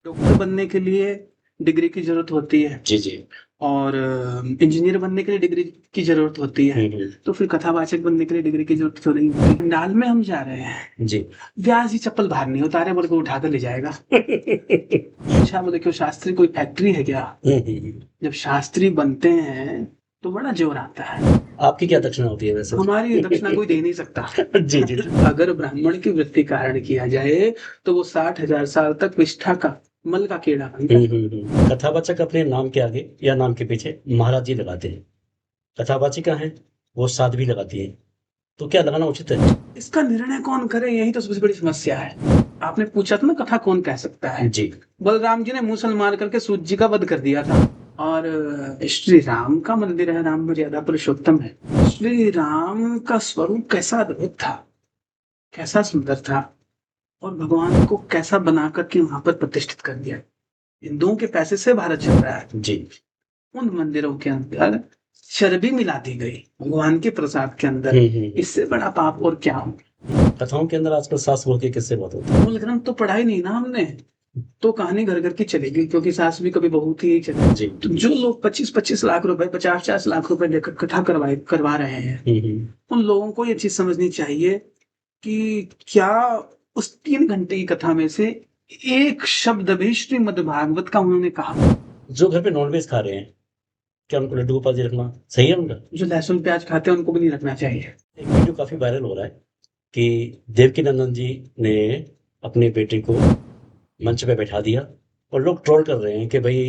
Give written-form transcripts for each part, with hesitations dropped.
Doctor बनने के लिए डिग्री की ज़रूरत होती है जी, जी। और इंजीनियर बनने के लिए डिग्री की ज़रूरत होती है। हुँ। तो फिर कथावाचक बनने के लिए डिग्री की ज़रूरत क्यों नहीं होती? पंडाल में हम जा रहे हैं, जी। व्यास जी चप्पल बाहर नहीं उतारे बोले को उठाकर ले जाएगा। अच्छा बोले क्यों शास्त्री कोई फैक्ट्री है क्या? जब शास्त्री बनते हैं, तो बड़ा ज़ोर आता है। आपकी क्या दक्षिणा होती है वैसे? हमारी दक्षिणा कोई दे नहीं सकता। जी, जी। अगर ब्राह्मण की वृत्ति का हरण किया जाए, तो वो 60,000 साल तक विष्ठा का मल का कीड़ा बनता है। कथावाचक अपने नाम के आगे या नाम के पीछे महाराज जी लगाते हैं। कथावाचिका हैं, वो साध्वी लगाती हैं। तो क्या लगाना उचित है? इसका निर्णय कौन करे यही तो सबसे बड़ी समस्या है। आपने पूछा था ना कथा कौन कह सकता है? जी। बलराम जी ने मूसल मार करके सूत जी का वध कर दिया था और श्री राम का मंदिर है, राम मर्यादा पुरुषोत्तम है। श्री राम का स्वरूप कैसा अद्भुत था, कैसा सुंदर था और भगवान को कैसा बना करके वहां पर प्रतिष्ठित कर दिया। हिंदुओं के पैसे से भारत चल रहा है। जी। उन मंदिरों के अंदर चर्बी मिला दी गई भगवान के प्रसाद के अंदर। इससे बड़ा पाप और क्या हो? कथाओं के अंदर आजकल सास बहू के किस्से बहुत होते हैं। मूल ग्रंथ तो पढ़ा ही नहीं ना हमने, तो कहानी घर घर की चलेगी क्योंकि सास भी कभी बहू थी ही चले। जी। तो जो लोग 25-25 लाख रुपए 50-50 लाख रुपए लेकर कथा करवा रहे हैं, उन लोगों को ये चीज समझनी चाहिए कि क्या उस 3 घंटे की कथा में से एक शब्द भी श्रीमद् भागवत का उन्होंने कहा? जो घर पे नॉनवेज खा रहे हैं, क्या उनको लड्डू गोपाल जी रखना सही है उनका? जो लहसुन प्याज खाते हैं उनको भी नहीं रखना चाहिए। एक वीडियो काफी वायरल हो रहा है कि देवकीनंदन जी ने अपने बेटे को मंच पे बैठा दिया और लोग ट्रोल कर रहे हैं कि भाई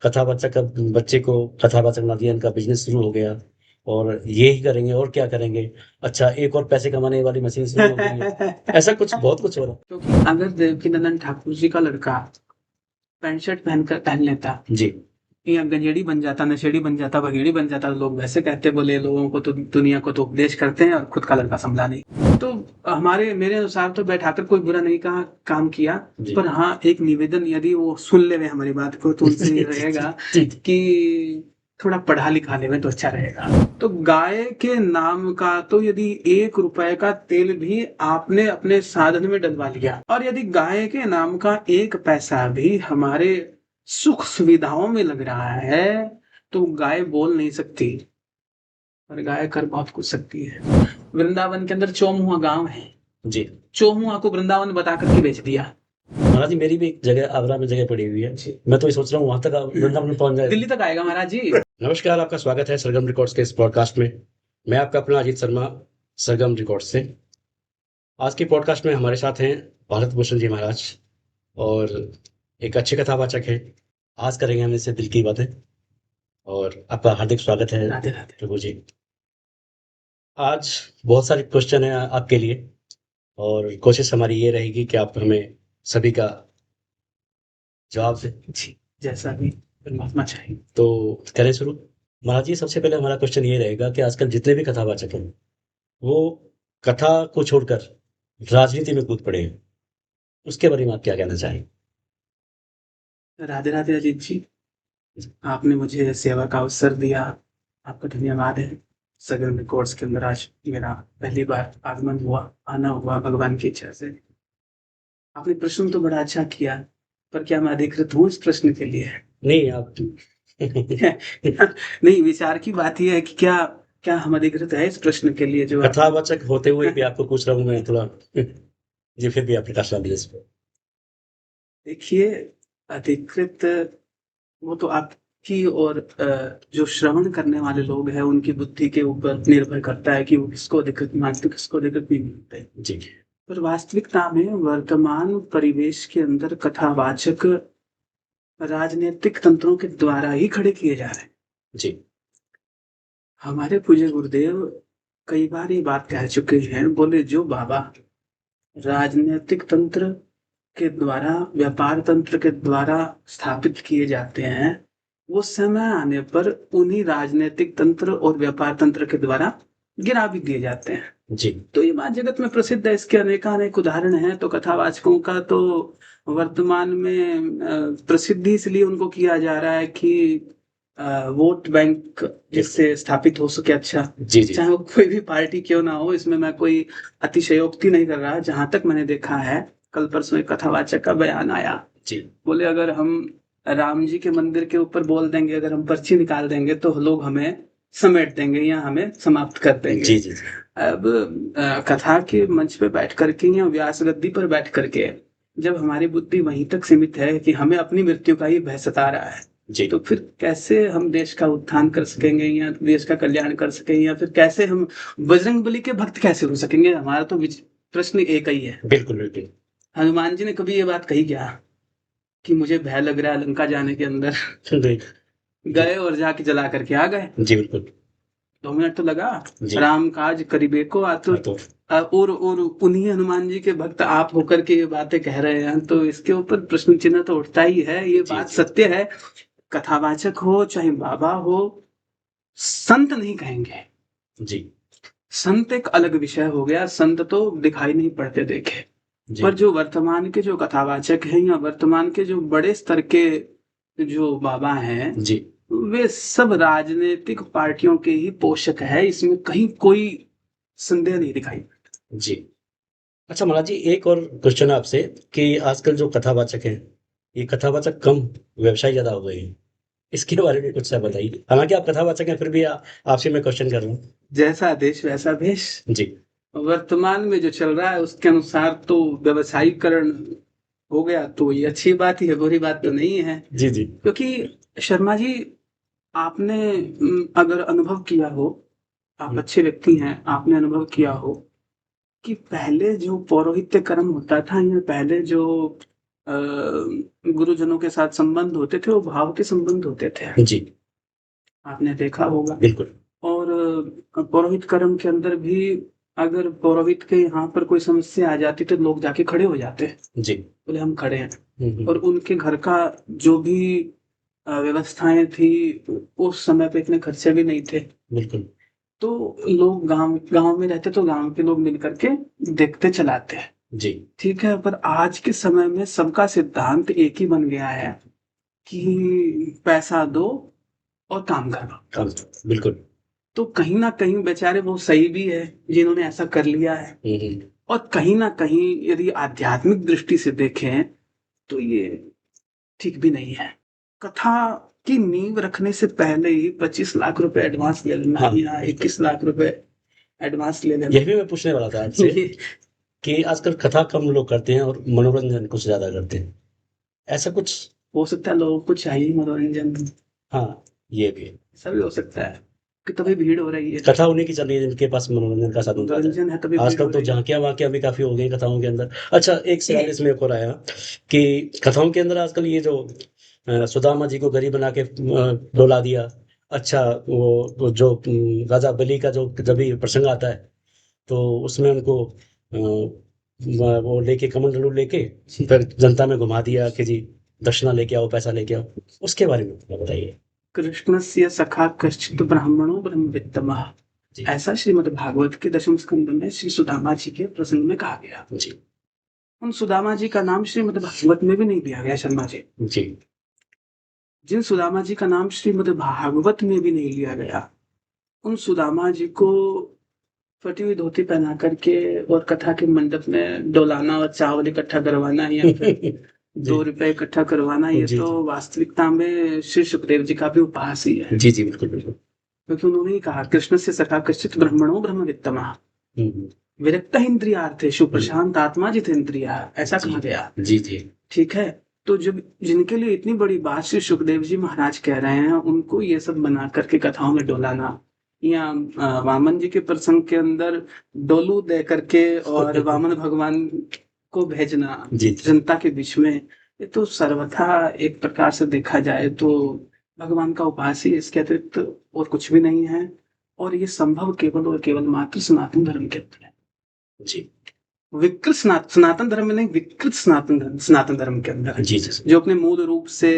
कथावाचक का बच्चे को कथावाचक बना दिया, इनका बिजनेस शुरू हो गया और ये ही करेंगे और क्या करेंगे? अच्छा एक और पैसे कमाने वाली मशीन शुरू हो गई है। ऐसा कुछ बहुत कुछ हो रहा है। क्योंकि अगर देवकीनंदन ठाकुर जी का लड़का पैंट शर्ट पहन लेता जी। या गंजेड़ी बन जाता, नशेड़ी बन जाता, भगेड़ी बन जाता, तो लोग वैसे कहते बोले लोगों को तो दुनिया को तो उपदेश करते हैं और खुद का लड़का संभला नहीं। तो मेरे अनुसार तो बैठाकर कोई बुरा नहीं कहा काम किया, पर हाँ एक निवेदन यदि वो सुन ले हमारी बात को तो उनसे ये रहेगा कि थोड़ा पढ़ा लिखा ले तो अच्छा रहेगा। तो गाय के नाम का तो यदि 1 रुपए का तेल भी आपने अपने साधन में डलवा लिया और यदि गाय के नाम का 1 पैसा भी हमारे सुख सुविधाओं में लग रहा है, तो गाय बोल नहीं सकती और गाय कर बहुत कुछ सकती है। वृंदावन के अंदर चौमुहा गांव है जी। चौमुहा को वृंदावन बता करके बेच दिया। महाराज जी मेरी भी एक जगह आगरा में जगह पड़ी हुई है। मैं तो ये सोच रहा हूँ वहां तक वृंदावन पहुंच जाए। दिल्ली तक आएगा महाराज जी। नमस्कार, आपका स्वागत है सरगम रिकॉर्ड्स के इस पॉडकास्ट में। मैं आपका अपना अजीत शर्मा, सरगम रिकॉर्ड्स से। आज की पॉडकास्ट में हमारे साथ हैं भारत भूषण जी महाराज और एक अच्छे कथावाचक है। आज करेंगे हम इससे दिल की बातें और आपका हार्दिक स्वागत है राधे राधे। प्रभु जी। आज बहुत सारे क्वेश्चन है आपके लिए और कोशिश हमारी ये रहेगी कि आप हमें सभी का जवाब दें। जी जैसा भी परमात्मा चाहिए। तो करें शुरू। महाराज जी सबसे पहले हमारा क्वेश्चन ये रहेगा कि आजकल जितने भी कथावाचक हैं वो कथा को छोड़कर राजनीति में कूद पड़े हैं, उसके बारे में आप क्या कहना चाहेंगे? राधे राधे अजीत जी, आपने मुझे सेवा का अवसर दिया, आपका धन्यवाद है। सगन रिकॉर्ड्स के अंदर आज मेरा पहली बार आगमन हुआ, आना हुआ भगवान की इच्छा से। आपने प्रश्न तो बड़ा अच्छा किया, पर क्या मैं अधिकृत हूँ इस प्रश्न के लिए? नहीं आप नहीं, विचार की बात यह है कि क्या क्या हम अधिकृत है इस प्रश्न के लिए जो कथावाचक होते हुए भी आपको पूछ रहा हूँ मैं थोड़ा जी फिर भी आप प्रकाश डालिए इस पर। देखिए, अधिकृत वो तो आपकी और जो श्रवण करने वाले लोग हैं उनकी बुद्धि के ऊपर निर्भर करता है कि वो किसको अधिकृत मानते किसको अधिकृत नहीं मानते। जी। पर वास्तविकता में वर्तमान परिवेश के अंदर कथावाचक राजनीतिक तंत्रों के द्वारा ही खड़े किए जा रहे हैं। जी। हमारे पूज्य गुरुदेव कई बार ये बात कह चुके हैं, बोले जो बाबा राजनीतिक तंत्र के द्वारा व्यापार तंत्र के द्वारा स्थापित किए जाते हैं, वो समय आने पर उन्हीं राजनीतिक तंत्र और व्यापार तंत्र के द्वारा गिरा भी दिए जाते हैं। जी। तो ये बात जगत में प्रसिद्ध है, इसके अनेक उदाहरण हैं। तो कथावाचकों का तो वर्तमान में प्रसिद्धि इसलिए उनको किया जा रहा है कि वोट बैंक जिससे स्थापित हो सके। अच्छा जी। जी। चाहे वो कोई भी पार्टी क्यों ना हो, इसमें मैं कोई अतिशयोक्ति नहीं कर रहा। जहां तक मैंने देखा है, कल परसों एक कथावाचक का बयान आया जी बोले अगर हम राम जी के मंदिर के ऊपर बोल देंगे, अगर हम पर्ची निकाल देंगे तो लोग हमें समेट देंगे या हमें समाप्त कर देंगे। जी जी जी अब कथा के मंच पे बैठ करके या व्यास गद्दी पर बैठ करके जब हमारी बुद्धि वहीं तक सीमित है कि हमें अपनी मृत्यु का ही भय सता रहा है, जी तो फिर कैसे हम देश का उत्थान कर सकेंगे या देश का कल्याण कर सकेंगे, या फिर कैसे हम बजरंगबली के भक्त कैसे हो सकेंगे? हमारा तो प्रश्न एक ही है। बिल्कुल बिल्कुल हनुमान जी ने कभी ये बात कही क्या कि मुझे भय लग रहा है लंका जाने के अंदर? जी गए और जाके जला करके आ गए। जी बिल्कुल 2 मिनट तो लगा। जी राम काज करिबे को आतुर। हाँ, तो और उन्हीं हनुमान जी के भक्त आप होकर के ये बातें कह रहे हैं, तो इसके ऊपर प्रश्न चिन्ह तो उठता ही है। ये जी बात जी सत्य है। कथावाचक हो चाहे बाबा हो, संत नहीं कहेंगे। जी संत एक अलग विषय हो गया। संत तो दिखाई नहीं पड़ते देखे। जी पर जो वर्तमान के जो कथावाचक हैं या वर्तमान के जो बड़े स्तर के जो बाबा हैं, जी वे सब राजनीतिक पार्टियों के ही पोषक है। इसमें कहीं कोई संदेह नहीं दिखाई। जी अच्छा महाराज जी, एक और क्वेश्चन है आपसे कि आजकल जो कथावाचक हैं, ये कथावाचक कम, व्यवसाय ज्यादा हो गए हैं, इसके बारे में कुछ सा बताइए। हालांकि आप कथावाचक हैं, फिर भी आपसे मैं क्वेश्चन कर रहा हूँ। जैसा देश वैसा भेष। जी वर्तमान में जो चल रहा है उसके अनुसार तो व्यवसायीकरण हो गया, तो ये अच्छी बात ही है, बुरी बात तो नहीं है। जी जी क्योंकि शर्मा जी, आपने अगर अनुभव किया हो, आप हम्म, अच्छे व्यक्ति हैं, आपने अनुभव किया हो कि पहले जो पौरोहित्य कर्म होता था या पहले जो गुरुजनों के साथ संबंध होते थे, वो भाव के संबंध होते थे। जी आपने देखा होगा। बिल्कुल और पौरोहित कर्म के अंदर भी अगर पौरोहित के यहाँ पर कोई समस्या आ जाती तो लोग जाके खड़े हो जाते, जी बोले हम खड़े हैं। और हम्म, उनके घर का जो भी व्यवस्थाएं थी, उस समय पे इतने खर्चे भी नहीं थे, बिल्कुल तो लोग गांव गांव में रहते तो गांव के लोग मिल करके देखते चलाते हैं। जी ठीक है, पर आज के समय में सबका सिद्धांत एक ही बन गया है कि पैसा दो और काम करो। हाँ, बिल्कुल तो कहीं ना कहीं बेचारे वो सही भी है जिन्होंने ऐसा कर लिया है, हम्म, और कहीं ना कहीं यदि आध्यात्मिक दृष्टि से देखें तो ये ठीक भी नहीं है। कथा की नींव रखने से पहले ही 25 लाख रुपए एडवांस ले लेना हाँ या 21 लाख रुपए एडवांस ले लेना। यही भी मैं पूछने वाला था आपसे कि आजकल कथा कम लोग करते हैं और मनोरंजन कुछ ज्यादा करते हैं, ऐसा कुछ? हो सकता है लोगों को चाहिए मनोरंजन, हाँ, ये भी है। ऐसा भी हो सकता है कि तभी भीड़ हो रही है। कथा उन्हीं की चल रही है जिनके पास मनोरंजन का साधन ज्यादा है। मनोरंजन है तभी भीड़ हो आजकल तो रही है। झांकियां वाकियां भी काफी हो गई कथाओं के अंदर। अच्छा, एक सवाल इसमें एक और आया कि कथाओं के अंदर आजकल ये जो सुदामा जी को गरीब बना के डोला दिया। अच्छा, वो जो राजा बलि का जो जब भी प्रसंग आता है, तो उसमें उनको वो लेके कमंडलू लेके फिर जनता में घुमा दिया कि जी दक्षिणा लेके आओ, पैसा लेके आओ, उसके बारे में थोड़ा बताइए। कृष्णस्य सखा कश्चित् ब्राह्मणो ब्रह्मवित्तमः, जी ऐसा श्रीमद् भागवत के 10वें स्कंद में श्री सुदामा जी के प्रसंग में कहा गया। जी उन सुदामा जी का नाम श्रीमद् भागवत में भी नहीं दिया गया शर्मा जी। जी जिन सुदामा जी का नाम श्रीमद् भागवत में भी नहीं लिया गया, उन सुदामा जी को फटी हुई धोती पहना करके और कथा के मंडप में डोलाना और चावल इकट्ठा करवाना या फिर जी 2 रुपए इकट्ठा करवाना, ये जी तो जी वास्तविकता में श्री सुखदेव जी का भी उपहास ही है। जी जी बिल्कुल बिल्कुल क्योंकि उन्होंने ही कहा कृष्ण से सखा कश्चित् ब्रह्मणो ब्रह्मवित्तमः, हम्म, विरक्त इंद्रियार्थेषु प्रशांत आत्मा जितेंद्रिया, ऐसा जी कहा गया। जी जी ठीक है, तो जब जिनके लिए इतनी बड़ी बात श्री सुखदेव जी महाराज कह रहे हैं, उनको ये सब बना करके कथाओं में डोलाना या वामन जी के प्रसंग के अंदर डोलू दे करके और वामन भगवान को भेजना जी जी जनता के बीच में, ये तो सर्वथा एक प्रकार से देखा जाए तो भगवान का उपास ही, इसके अतिरिक्त और कुछ भी नहीं है। और ये संभव केवल और केवल मात्र सनातन धर्म के अंदर है। जी विकृत सनातन धर्म में नहीं, विकृत सनातन धर्म के अंदर है, जी जी जो अपने मूल रूप से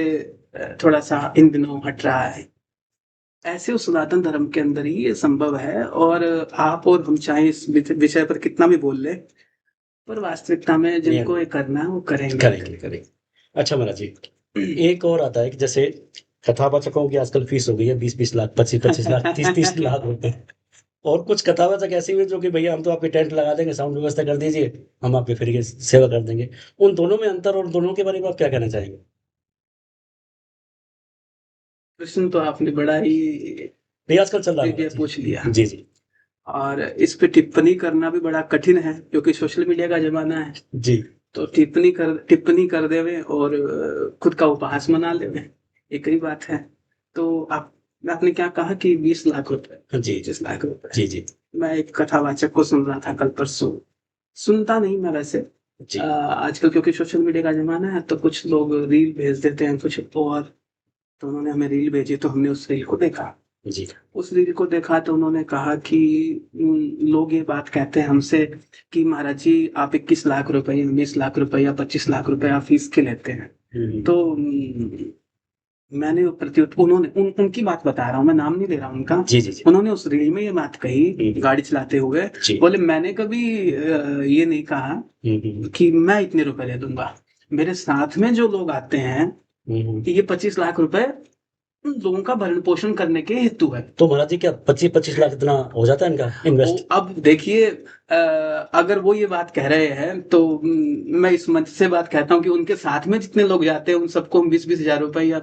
थोड़ा सा इन दिनों हट रहा है। ऐसे उस सनातन धर्म के अंदर ही ये संभव है। और आप और हम चाहे इस विषय पर कितना भी बोल ले, पर वास्तविकता में जिनको ये करना है वो करेंगे। करेंगे करेंगे। अच्छा महाराज जी, एक और आता है कि जैसे कथावाचकों की आजकल फीस हो गई है 20-20 लाख, 25-25 लाख, 30-30 लाख रुपए। और कुछ कथावाचक ऐसे हुए जो कि भैया हम तो आपके टेंट लगा देंगे, साउंड व्यवस्था कर दीजिए, हम आपकी फ्री की सेवा कर देंगे। उन दोनों में अंतर और दोनों के बारे में आप क्या कहना चाहेंगे? प्रश्न तो आपने बड़ा ही नहीं, आजकल चल रहा है ये महाराज पूछ लिया, जी। जी, जी। और इस पे टिप्पणी करना भी बड़ा कठिन है क्योंकि सोशल मीडिया का जमाना है। जी, तो टिप्पणी कर देवे और खुद का उपहास मना लेवे, एक ही बात है। तो आपने क्या कहा कि 20 लाख रुपए, जी, 25 लाख रुपए। जी, जी, मैं एक कथावाचक को सुन रहा था कल परसों, सुनता नहीं मैं वैसे, जी, आजकल क्योंकि सोशल मीडिया का जमाना है तो कुछ लोग रील भेज देते हैं कुछ और, तो उन्होंने हमें रील भेजी तो हमने उस रील को देखा। जी, उस रील को देखा तो उन्होंने कहा कि लोग ये बात कहते हैं हमसे कि महाराज जी आप 21 लाख रुपए या 20 लाख रुपए या 25 लाख रुपए आप फीस के लेते हैं। तो मैंने उन्होंने उनकी बात बता रहा हूँ, मैं नाम नहीं ले रहा हूँ उनका। जी, जी, जी, उन्होंने उस रील में ये बात कही गाड़ी चलाते हुए, जी, बोले मैंने कभी ये नहीं कहा कि मैं इतने रुपए ले दूंगा, मेरे साथ में जो लोग आते हैं ये 25 लाख रुपए उन लोगों का भरण पोषण करने के हेतु है। तो महाराज जी क्या 25-25 लाख इतना हो जाता है इनका इन्वेस्ट? अब देखिए, अगर वो ये बात कह रहे हैं तो मैं इस मंच से बात कहता हूँ कि उनके साथ में जितने लोग जाते हैं उन सबको हम 20-20 हजार रुपए या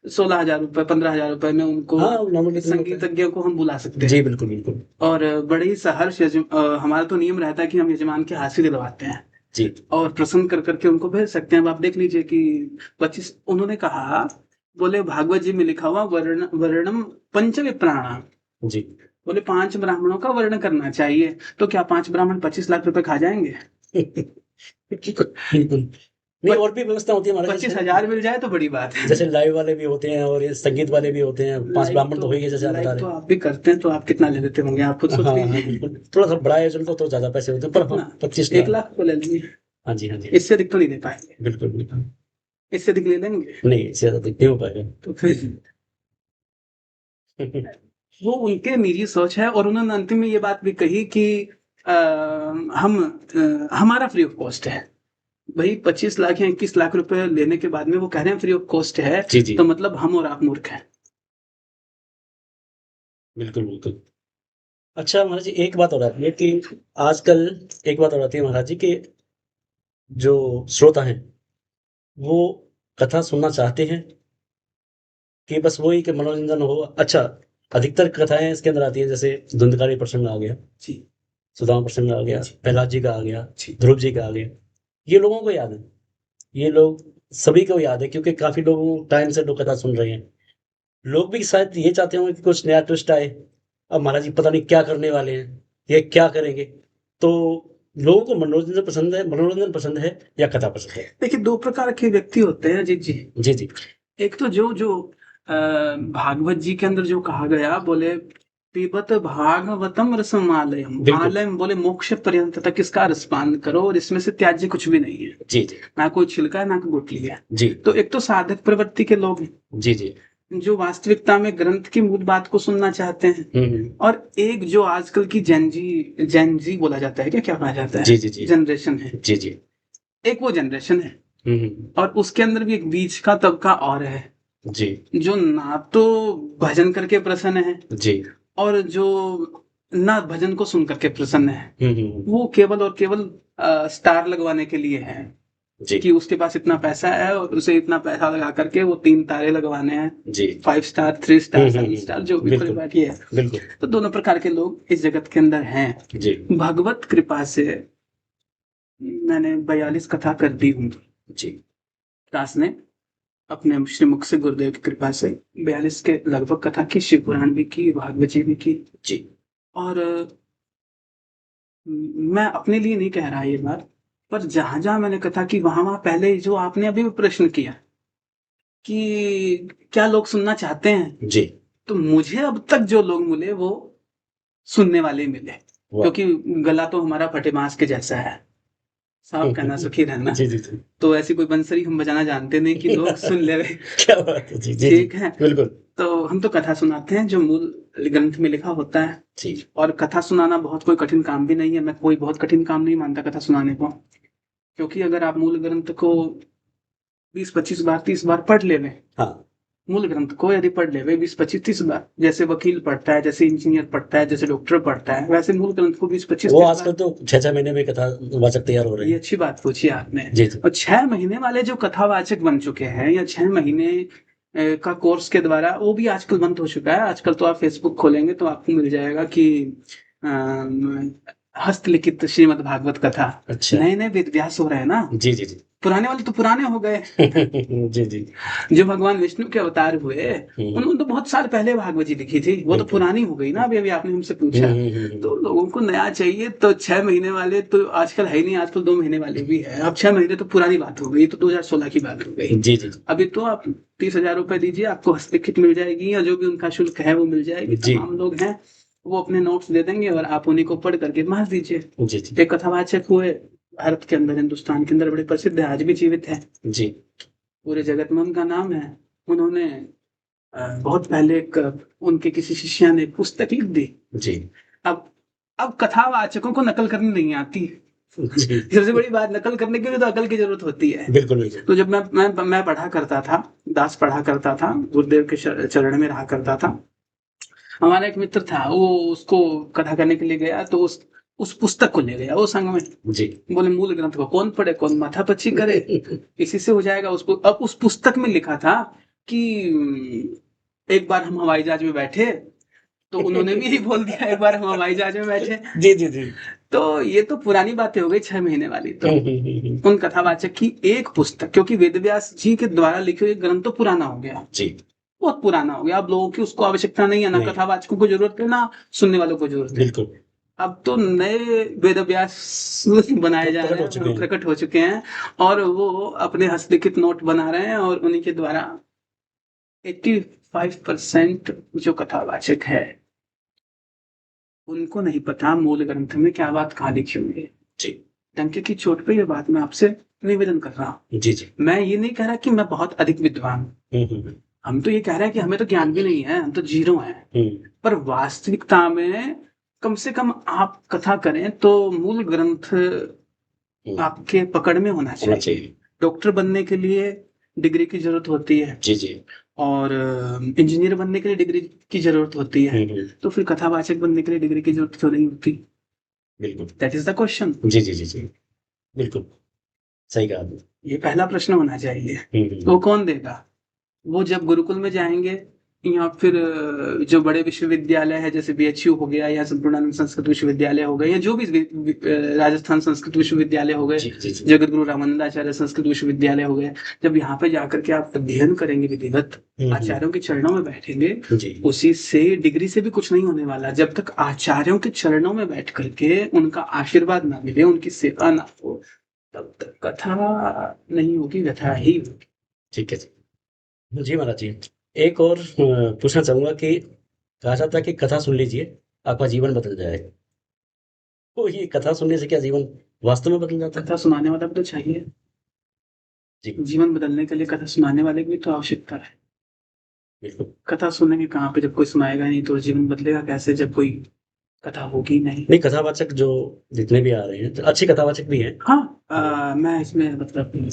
16 हजार रुपए 15 हजार रुपए में उनको, हाँ, नॉर्मली संगीतज्ञ को हम बुला सकते जी, हैं। बिल्कुल, बिल्कुल। और बड़े ही सहर्ष हमारा तो नियम रहता है कि हम यजमान के हाथ से दिलवाते हैं जी, और प्रसन्न कर करके उनको भेज सकते हैं। अब आप देख लीजिए कि 25 उन्होंने कहा, बोले भागवत जी में लिखा हुआ वर्णम पंच विप्राणाम, जी। बोले 5 ब्राह्मणों का वर्ण करना चाहिए, तो क्या 5 ब्राह्मण 25 लाख रुपए खा जाएंगे? बिल्कुल। नहीं, और भी व्यवस्था होती है महाराज, 25 हजार मिल जाए तो बड़ी बात है। जैसे लाइव वाले भी होते हैं और ये संगीत वाले भी होते हैं, 5 ब्राह्मण तो हो ही गए जैसे आप बता लाइव रहे तो हैं। आप भी करते हैं तो आप कितना ले लेते होंगे, आप खुद सोच हाँ, हाँ, लीजिए। बिल्कुल। थोड़ा-सा बड़ा आयोजन तो ज़्यादा पैसे होते हैं, पर हाँ, कितना? 25 1 लाख। लाख को ले लीजिए, हाँ जी, हाँ जी। इससे अधिक तो नहीं दे पाएंगे। बिल्कुल, बिल्कुल। इससे अधिक ले लेंगे नहीं, इससे ज़्यादा तो नहीं हो पाएगा। तो फिर वो उनके निजी सोच है। और उन्होंने अंतिम में ये बात भी कही कि हमारा फ्री ऑफ कॉस्ट है भाई। 25 लाख या 21 लाख रुपए लेने के बाद में वो कह रहे हैं फ्री ऑफ कॉस्ट है, जी, जी। तो मतलब हम और आप मूर्ख हैं। बिल्कुल, बिल्कुल। अच्छा महाराज जी, एक बात और आती है कि आजकल एक बात और आती है महाराज जी कि जो श्रोता हैं, वो कथा सुनना चाहते हैं कि बस वही कि मनोरंजन हो। अच्छा, अधिकतर कथाएँ इसके अंदर आती हैं, जैसे धुंधकारी प्रसंग आ गया, जी सुदामा प्रसंग आ गया, जी प्रहलाद जी का आ गया, जी ध्रुव जी का आ गया। ये लोगों को याद है। ये लोग सभी को याद है क्योंकि काफ़ी लोग टाइम से लोग कथा सुन रहे हैं। लोग भी शायद ये चाहते होंगे कि कुछ नया ट्विस्ट आए। अब महाराज जी पता नहीं क्या करने वाले हैं, ये क्या करेंगे? तो लोगों को मनोरंजन पसंद है या कथा पसंद है? देखिए, 2 प्रकार के व्यक्ति होते हैं अजीत जी। जी, जी। एक तो जो जो भागवत जी के अंदर जो कहा गया, बोले पिबत भागवतम रसमालयम, बिल्कुल। आलयम बोले मोक्ष पर्यंत तक इसका रसपान करो और इसमें से त्याज्य कुछ भी नहीं है, जी, जी। ना कोई छिलका है ना कोई गुठली है। जी। तो एक तो साधक प्रवृत्ति के लोग हैं, जी, जी। जो वास्तविकता में ग्रंथ की मूल बात को सुनना चाहते हैं। हुँ, हुँ। और एक जो आजकल की जेन जी बोला जाता है, क्या क्या कहा जाता है, जी, जी, जी। जनरेशन है, जी, जी। एक वो जनरेशन है। हुँ, हुँ। और उसके अंदर भी एक बीच का तबका और है, जी, जो ना तो भजन करके प्रसन्न है जी। और जो ना भजन को सुन करके प्रसन्न है। हुँ, हुँ, हुँ। वो केवल और केवल स्टार लगवाने के लिए है जी, कि उसके पास इतना पैसा है और उसे इतना पैसा लगा करके वो 3 तारे लगवाने हैं, जी। 5 स्टार 3 स्टार हुँ, हुँ, 7 हुँ। स्टार जो भी बिल्कुल, परिवार है। बिल्कुल। तो दोनों प्रकार के लोग इस जगत के अंदर हैं। जी, भगवत कृपा से मैंने 42 कथा कर दी हूँ। जी। दास ने अपने श्रीमुख से गुरुदेव की कृपा से 42 के लगभग कथा की, शिव पुराण भी की, भागवत जी भी की। जी। और मैं अपने लिए नहीं कह रहा ये बात, पर जहां-जहां मैंने कथा की वहां-वहां पहले जो आपने अभी भी प्रश्न किया कि क्या लोग सुनना चाहते हैं? जी। तो मुझे अब तक जो लोग मिले वो सुनने वाले मिले, वाह! क्योंकि गला तो हमारा फटेमांस के जैसा है। साफ कहना सुखी रहना। जी, जी, जी। तो ऐसी कोई बंसरी हम बजाना जानते नहीं कि लोग सुन लेवे। क्या बात है! जी, जी, जी। ठीक है। बिल्कुल। तो हम तो कथा सुनाते हैं जो मूल ग्रंथ में लिखा होता है। जी। और कथा सुनाना बहुत कोई कठिन काम भी नहीं है। मैं कोई बहुत कठिन काम नहीं मानता कथा सुनाने को। क्योंकि अगर आप मूल ग्रंथ को 20-25 बार 30 बार पढ़ ले लें हाँ। मूल ग्रंथ को यदि पढ़ ले 20-25-30 बार, जैसे वकील पढ़ता है, जैसे इंजीनियर पढ़ता है, जैसे डॉक्टर पढ़ता है, वैसे मूल ग्रंथ को 20-25-30 वो बार। आजकल तो 6-6 महीने में कथावाचक तैयार हो रहे ये हैं। अच्छी बात पूछी आपने। जी, जी। और 6 महीने वाले जो कथावाचक बन चुके हैं, या 6 महीने का कोर्स के द्वारा, वो भी आजकल बंद हो चुका है। आजकल तो आप फेसबुक खोलेंगे तो आपको मिल जाएगा कि अम, हस्तलिखित श्रीमद् भागवत कथा, अच्छा। नए नए वेद व्यास हो रहे हैं ना। जी, जी, जी। पुराने वाले तो पुराने हो गए। जी, जी। जो भगवान विष्णु के अवतार हुए, उन्होंने तो बहुत साल पहले भागवत जी लिखी थी, वो तो बिल्कुल। पुरानी हो गई ना। अभी अभी आपने हमसे हुँ, पूछा, हुँ, हुँ, तो हुँ। लोगों को नया चाहिए। तो 6 महीने वाले तो आजकल है ही नहीं, आजकल 2 महीने वाले भी है। अब 6 महीने तो पुरानी बात हो गई, तो 2016 की बात हो गई। जी, जी, जी। अभी तो आप 30,000 रुपए दीजिए, आपको हस्तलिखित मिल जाएगी, या जो भी उनका शुल्क है वो मिल जाएगी। जी। तमाम लोग हैं, वो अपने नोट्स दे देंगे और आप उन्हीं को पढ़ करके मार दीजिए। जी, जी। एक कथावाचक हुए, भारत के अंदर, हिंदुस्तान के अंदर बड़े प्रसिद्ध है, आज भी जीवित है। जी। पूरे जगत में उनका नाम है। उन्होंने बहुत पहले एक उनके किसी शिष्य ने पुस्तक लिख दी। जी। अब कथावाचकों को नकल करनी नहीं आती। जी। सबसे बड़ी बात, नकल करने के लिए तो अकल की जरूरत होती है। बिल्कुल, बिल्कुल। तो जब मैं पढ़ा करता था, दास पढ़ा करता था, गुरुदेव के चरण में रहा करता था। हमारा एक मित्र था, वो उसको कथा करने के लिए गया, तो उस पुस्तक को ले गया वो संग में। जी। बोले मूल ग्रंथ को कौन पढ़े, कौन माथापच्ची करे, इसी से हो जाएगा उसको। अब उस पुस्तक में लिखा था कि एक बार हम हवाई जहाज में बैठे, तो उन्होंने भी यही बोल दिया, एक बार हम हवाई जहाज में बैठे। जी, जी, जी। तो ये तो पुरानी बातें हो गई, 6 महीने वाली तो। हुँ, हुँ, हुँ, हुँ। उन कथावाचक की एक पुस्तक, क्योंकि वेदव्यास जी के द्वारा लिखे हुए ग्रंथ तो पुराना हो गया, जी। बहुत पुराना हो गया। अब लोगों की उसको आवश्यकता नहीं है, ना नहीं। कथावाचकों को जरूरत है, ना सुनने वालों को जरूरत है। बिल्कुल। अब तो नए वेदव्यास बनाए जा प्रकट रहे हो चुके हैं, हैं। प्रकट हो चुके हैं, और वो अपने हस्तलिखित नोट बना रहे हैं, और उन्हीं के द्वारा 85% जो कथावाचक है, उनको नहीं पता मूल ग्रंथ में क्या बात कहाँ लिखी हुई है। जी। डंके की चोट पे ये बात मैं आपसे निवेदन कर रहा हूँ। जी, जी। मैं ये नहीं कह रहा कि मैं बहुत अधिक विद्वान हूँ। हुँ, हुँ, हुँ। हम तो ये कह रहे हैं कि हमें तो ज्ञान भी नहीं है, हम तो जीरो हैं। हुँ। पर वास्तविकता में कम से कम आप कथा करें तो मूल ग्रंथ हुँ। आपके पकड़ में होना होना चाहिए। चाहिए। डॉक्टर बनने के लिए डिग्री की ज़रूरत होती है, जी, जी। और इंजीनियर बनने के लिए डिग्री की ज़रूरत होती है। हुँ, हुँ। तो फिर कथावाचक बनने के लिए डिग्री की ज़रूरत क्यों नहीं होती? बिल्कुल। That is the question. जी, जी, जी, जी। बिल्कुल, सही कहा आपने। ये पहला प्रश्न होना चाहिए। हुँ, तो वो हुँ। कौन देगा? वो जब गुरुकुल में जाएँगे, या फिर जो बड़े विश्वविद्यालय है, जैसे बीएचयू हो गया, या संपूर्णानंद संस्कृत विश्वविद्यालय हो गए, या जो भी राजस्थान संस्कृत विश्वविद्यालय हो गए, जी, जी, जी। जगतगुरु रामानंदाचार्य संस्कृत विश्वविद्यालय हो गए। जब यहाँ पे जाकर के आप अध्ययन करेंगे विधिवत, हुँ, हुँ। आचार्यों के चरणों में बैठेंगे, जी। उसी से, डिग्री से भी कुछ नहीं होने वाला। जब तक आचार्यों के चरणों में बैठ करके उनका आशीर्वाद ना मिले, उनकी सेवा ना हो, तब तक कथा नहीं होगी, व्यथा ही होगी। ठीक है जी। जी महाराज जी, एक और पूछना चाहूँगा कि कहा जाता है कि कथा सुन लीजिए, आपका जीवन बदल जाएगा। तो ये कथा सुनने से क्या जीवन वास्तव में बदल जाता है? कथा सुनाने वाला भी तो चाहिए। जी, जीवन बदलने के लिए कथा सुनाने वाले की भी तो आवश्यकता है। बिल्कुल। कथा सुनेंगे कहाँ पे, जब कोई सुनाएगा नहीं तो जीवन बदलेगा कैसे, जब कोई कथा होगी नहीं। नहीं, कथावाचक जो जितने भी आ रहे हैं, तो अच्छे कथावाचक भी हैं। हाँ, मैं इसमें मतलब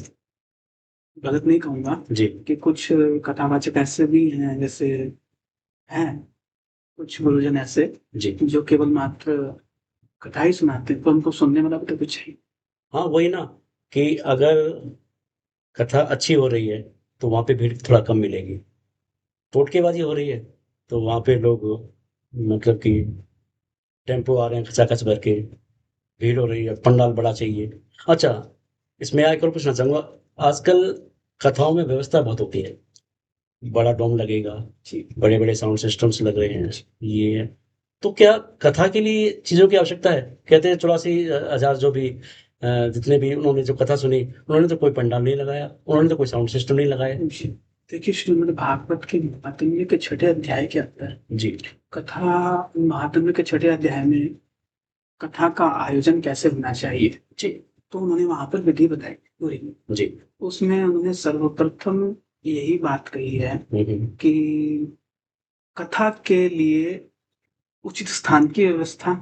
गलत नहीं कहूँगा जी, कि कुछ कथावाचक ऐसे भी हैं, जैसे हैं कुछ गुरुजन ऐसे, जी। जो केवल मात्र कथा ही सुनाते हैं, पर उनको सुनने वाला भी तो कुछ चाहिए। हाँ, वही ना कि अगर कथा अच्छी हो रही है, तो वहाँ पे भीड़ थोड़ा कम मिलेगी। टोटकेबाज़ी हो रही है, तो वहाँ पे लोग मतलब कि टेम्पो आ रहे हैं खचाखच भर के, भीड़ हो रही है, पंडाल बड़ा चाहिए। अच्छा, इसमें एक और पूछना चाहूँगा, आजकल कथाओं में व्यवस्था बहुत होती है। बड़ा डोम लगेगा, जी। बड़े-बड़े साउंड सिस्टम्स लग रहे हैं, ये है। तो क्या कथा के लिए चीज़ों की आवश्यकता है? कहते हैं 84 हज़ार जो भी जितने भी उन्होंने जो कथा सुनी, उन्होंने तो कोई पंडाल नहीं लगाया, उन्होंने तो कोई साउंड सिस्टम नहीं लगाया। जी। देखिए, श्रीमद् भागवत के महात्म्य के छठे अध्याय के अंदर, जी, कथा महात्म्य के छठे अध्याय में कथा का आयोजन कैसे होना चाहिए, जी, तो उन्होंने वहां पर विधि बताई पूरी। जी। उसमें उन्होंने सर्वप्रथम यही बात कही है हुँ, हुँ। कि कथा के लिए उचित स्थान की व्यवस्था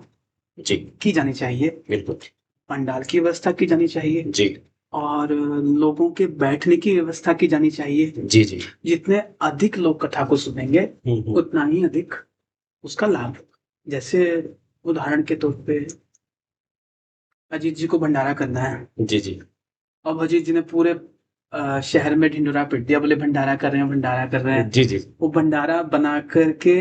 जी, की जानी चाहिए, बिल्कुल। पंडाल की व्यवस्था की जानी चाहिए, जी, और लोगों के बैठने की व्यवस्था की जानी चाहिए। जी, जी। जितने अधिक लोग कथा को सुनेंगे, उतना ही अधिक उसका लाभ होगा। जैसे उदाहरण के तौर पे अजीत जी को भंडारा करना है। जी, जी। अब अजीत जी ने पूरे शहर में ढिंढोरा पीट दिया, बोले भंडारा कर रहे हैं, भंडारा कर रहे हैं। जी, जी। वो भंडारा बना करके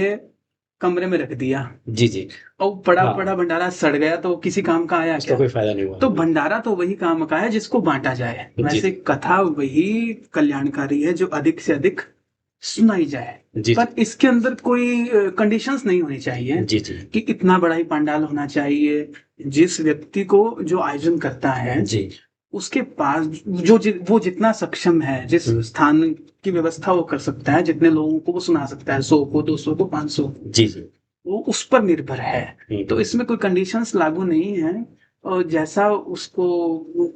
कमरे में रख दिया जी, जी। और पड़ा हाँ। पड़ा भंडारा सड़ गया, तो किसी काम का आया उसका क्या? कोई फ़ायदा नहीं हुआ। तो भंडारा तो वही काम का है जिसको बांटा जाए। जी, वैसे जी। कथा वही कल्याणकारी है जो अधिक से अधिक सुनाई जाए, जी, पर जी। इसके अंदर कोई कंडीशंस नहीं होनी चाहिए जी, जी। कि इतना बड़ा ही पंडाल होना चाहिए। जिस व्यक्ति को जो आयोजन करता है, जी। उसके पास वो जितना सक्षम है, जिस स्थान की व्यवस्था वो कर सकता है, जितने लोगों को वो सुना सकता है, 100 को, 200 को, 500 को, जी, जी। वो उस पर निर्भर है। तो इसमें कोई कंडीशंस लागू नहीं है, और जैसा उसको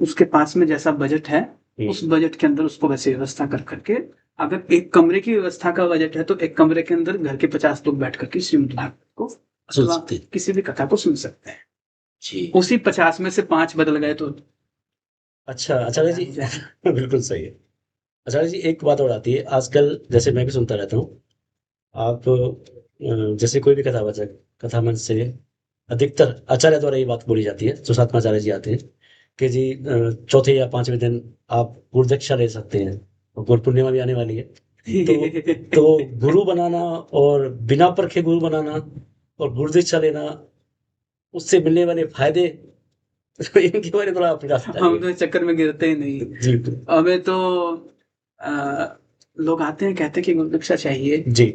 उसके पास में जैसा बजट है, उस बजट के अंदर उसको वैसे व्यवस्था कर करके, अगर एक कमरे की व्यवस्था का बजट है तो एक कमरे के अंदर घर के 50 लोग बैठ करके श्रीमद् भागवत को सुन अथवा सकते हैं। किसी भी कथा को सुन सकते हैं। जी। उसी 50 में से 5 बदल गए तो अच्छा, आचार्य जी हो जाए। बिल्कुल सही है। आचार्य जी एक बात और आती है, आजकल जैसे मैं भी सुनता रहता हूँ, आप जैसे कोई भी कथावाचक, कथा मंच से अधिकतर आचार्य द्वारा ये बात बोली जाती है, जो सातवाँ आचार्य जी आते हैं कि जी चौथे या 5वें दिन आप गुरु दीक्षा ले सकते हैं, और गुरु पूर्णिमा भी आने वाली है। तो गुरु बनाना और बिना परखे गुरु बनाना और गुरु दीक्षा लेना, उससे मिलने वाले फ़ायदे इनके बारे में थोड़ा आप विस्तार से हम बताइए। तो इस चक्कर में गिरते ही नहीं। जी। हमें तो लोग आते हैं, कहते हैं कि गुरु दीक्षा चाहिए। जी।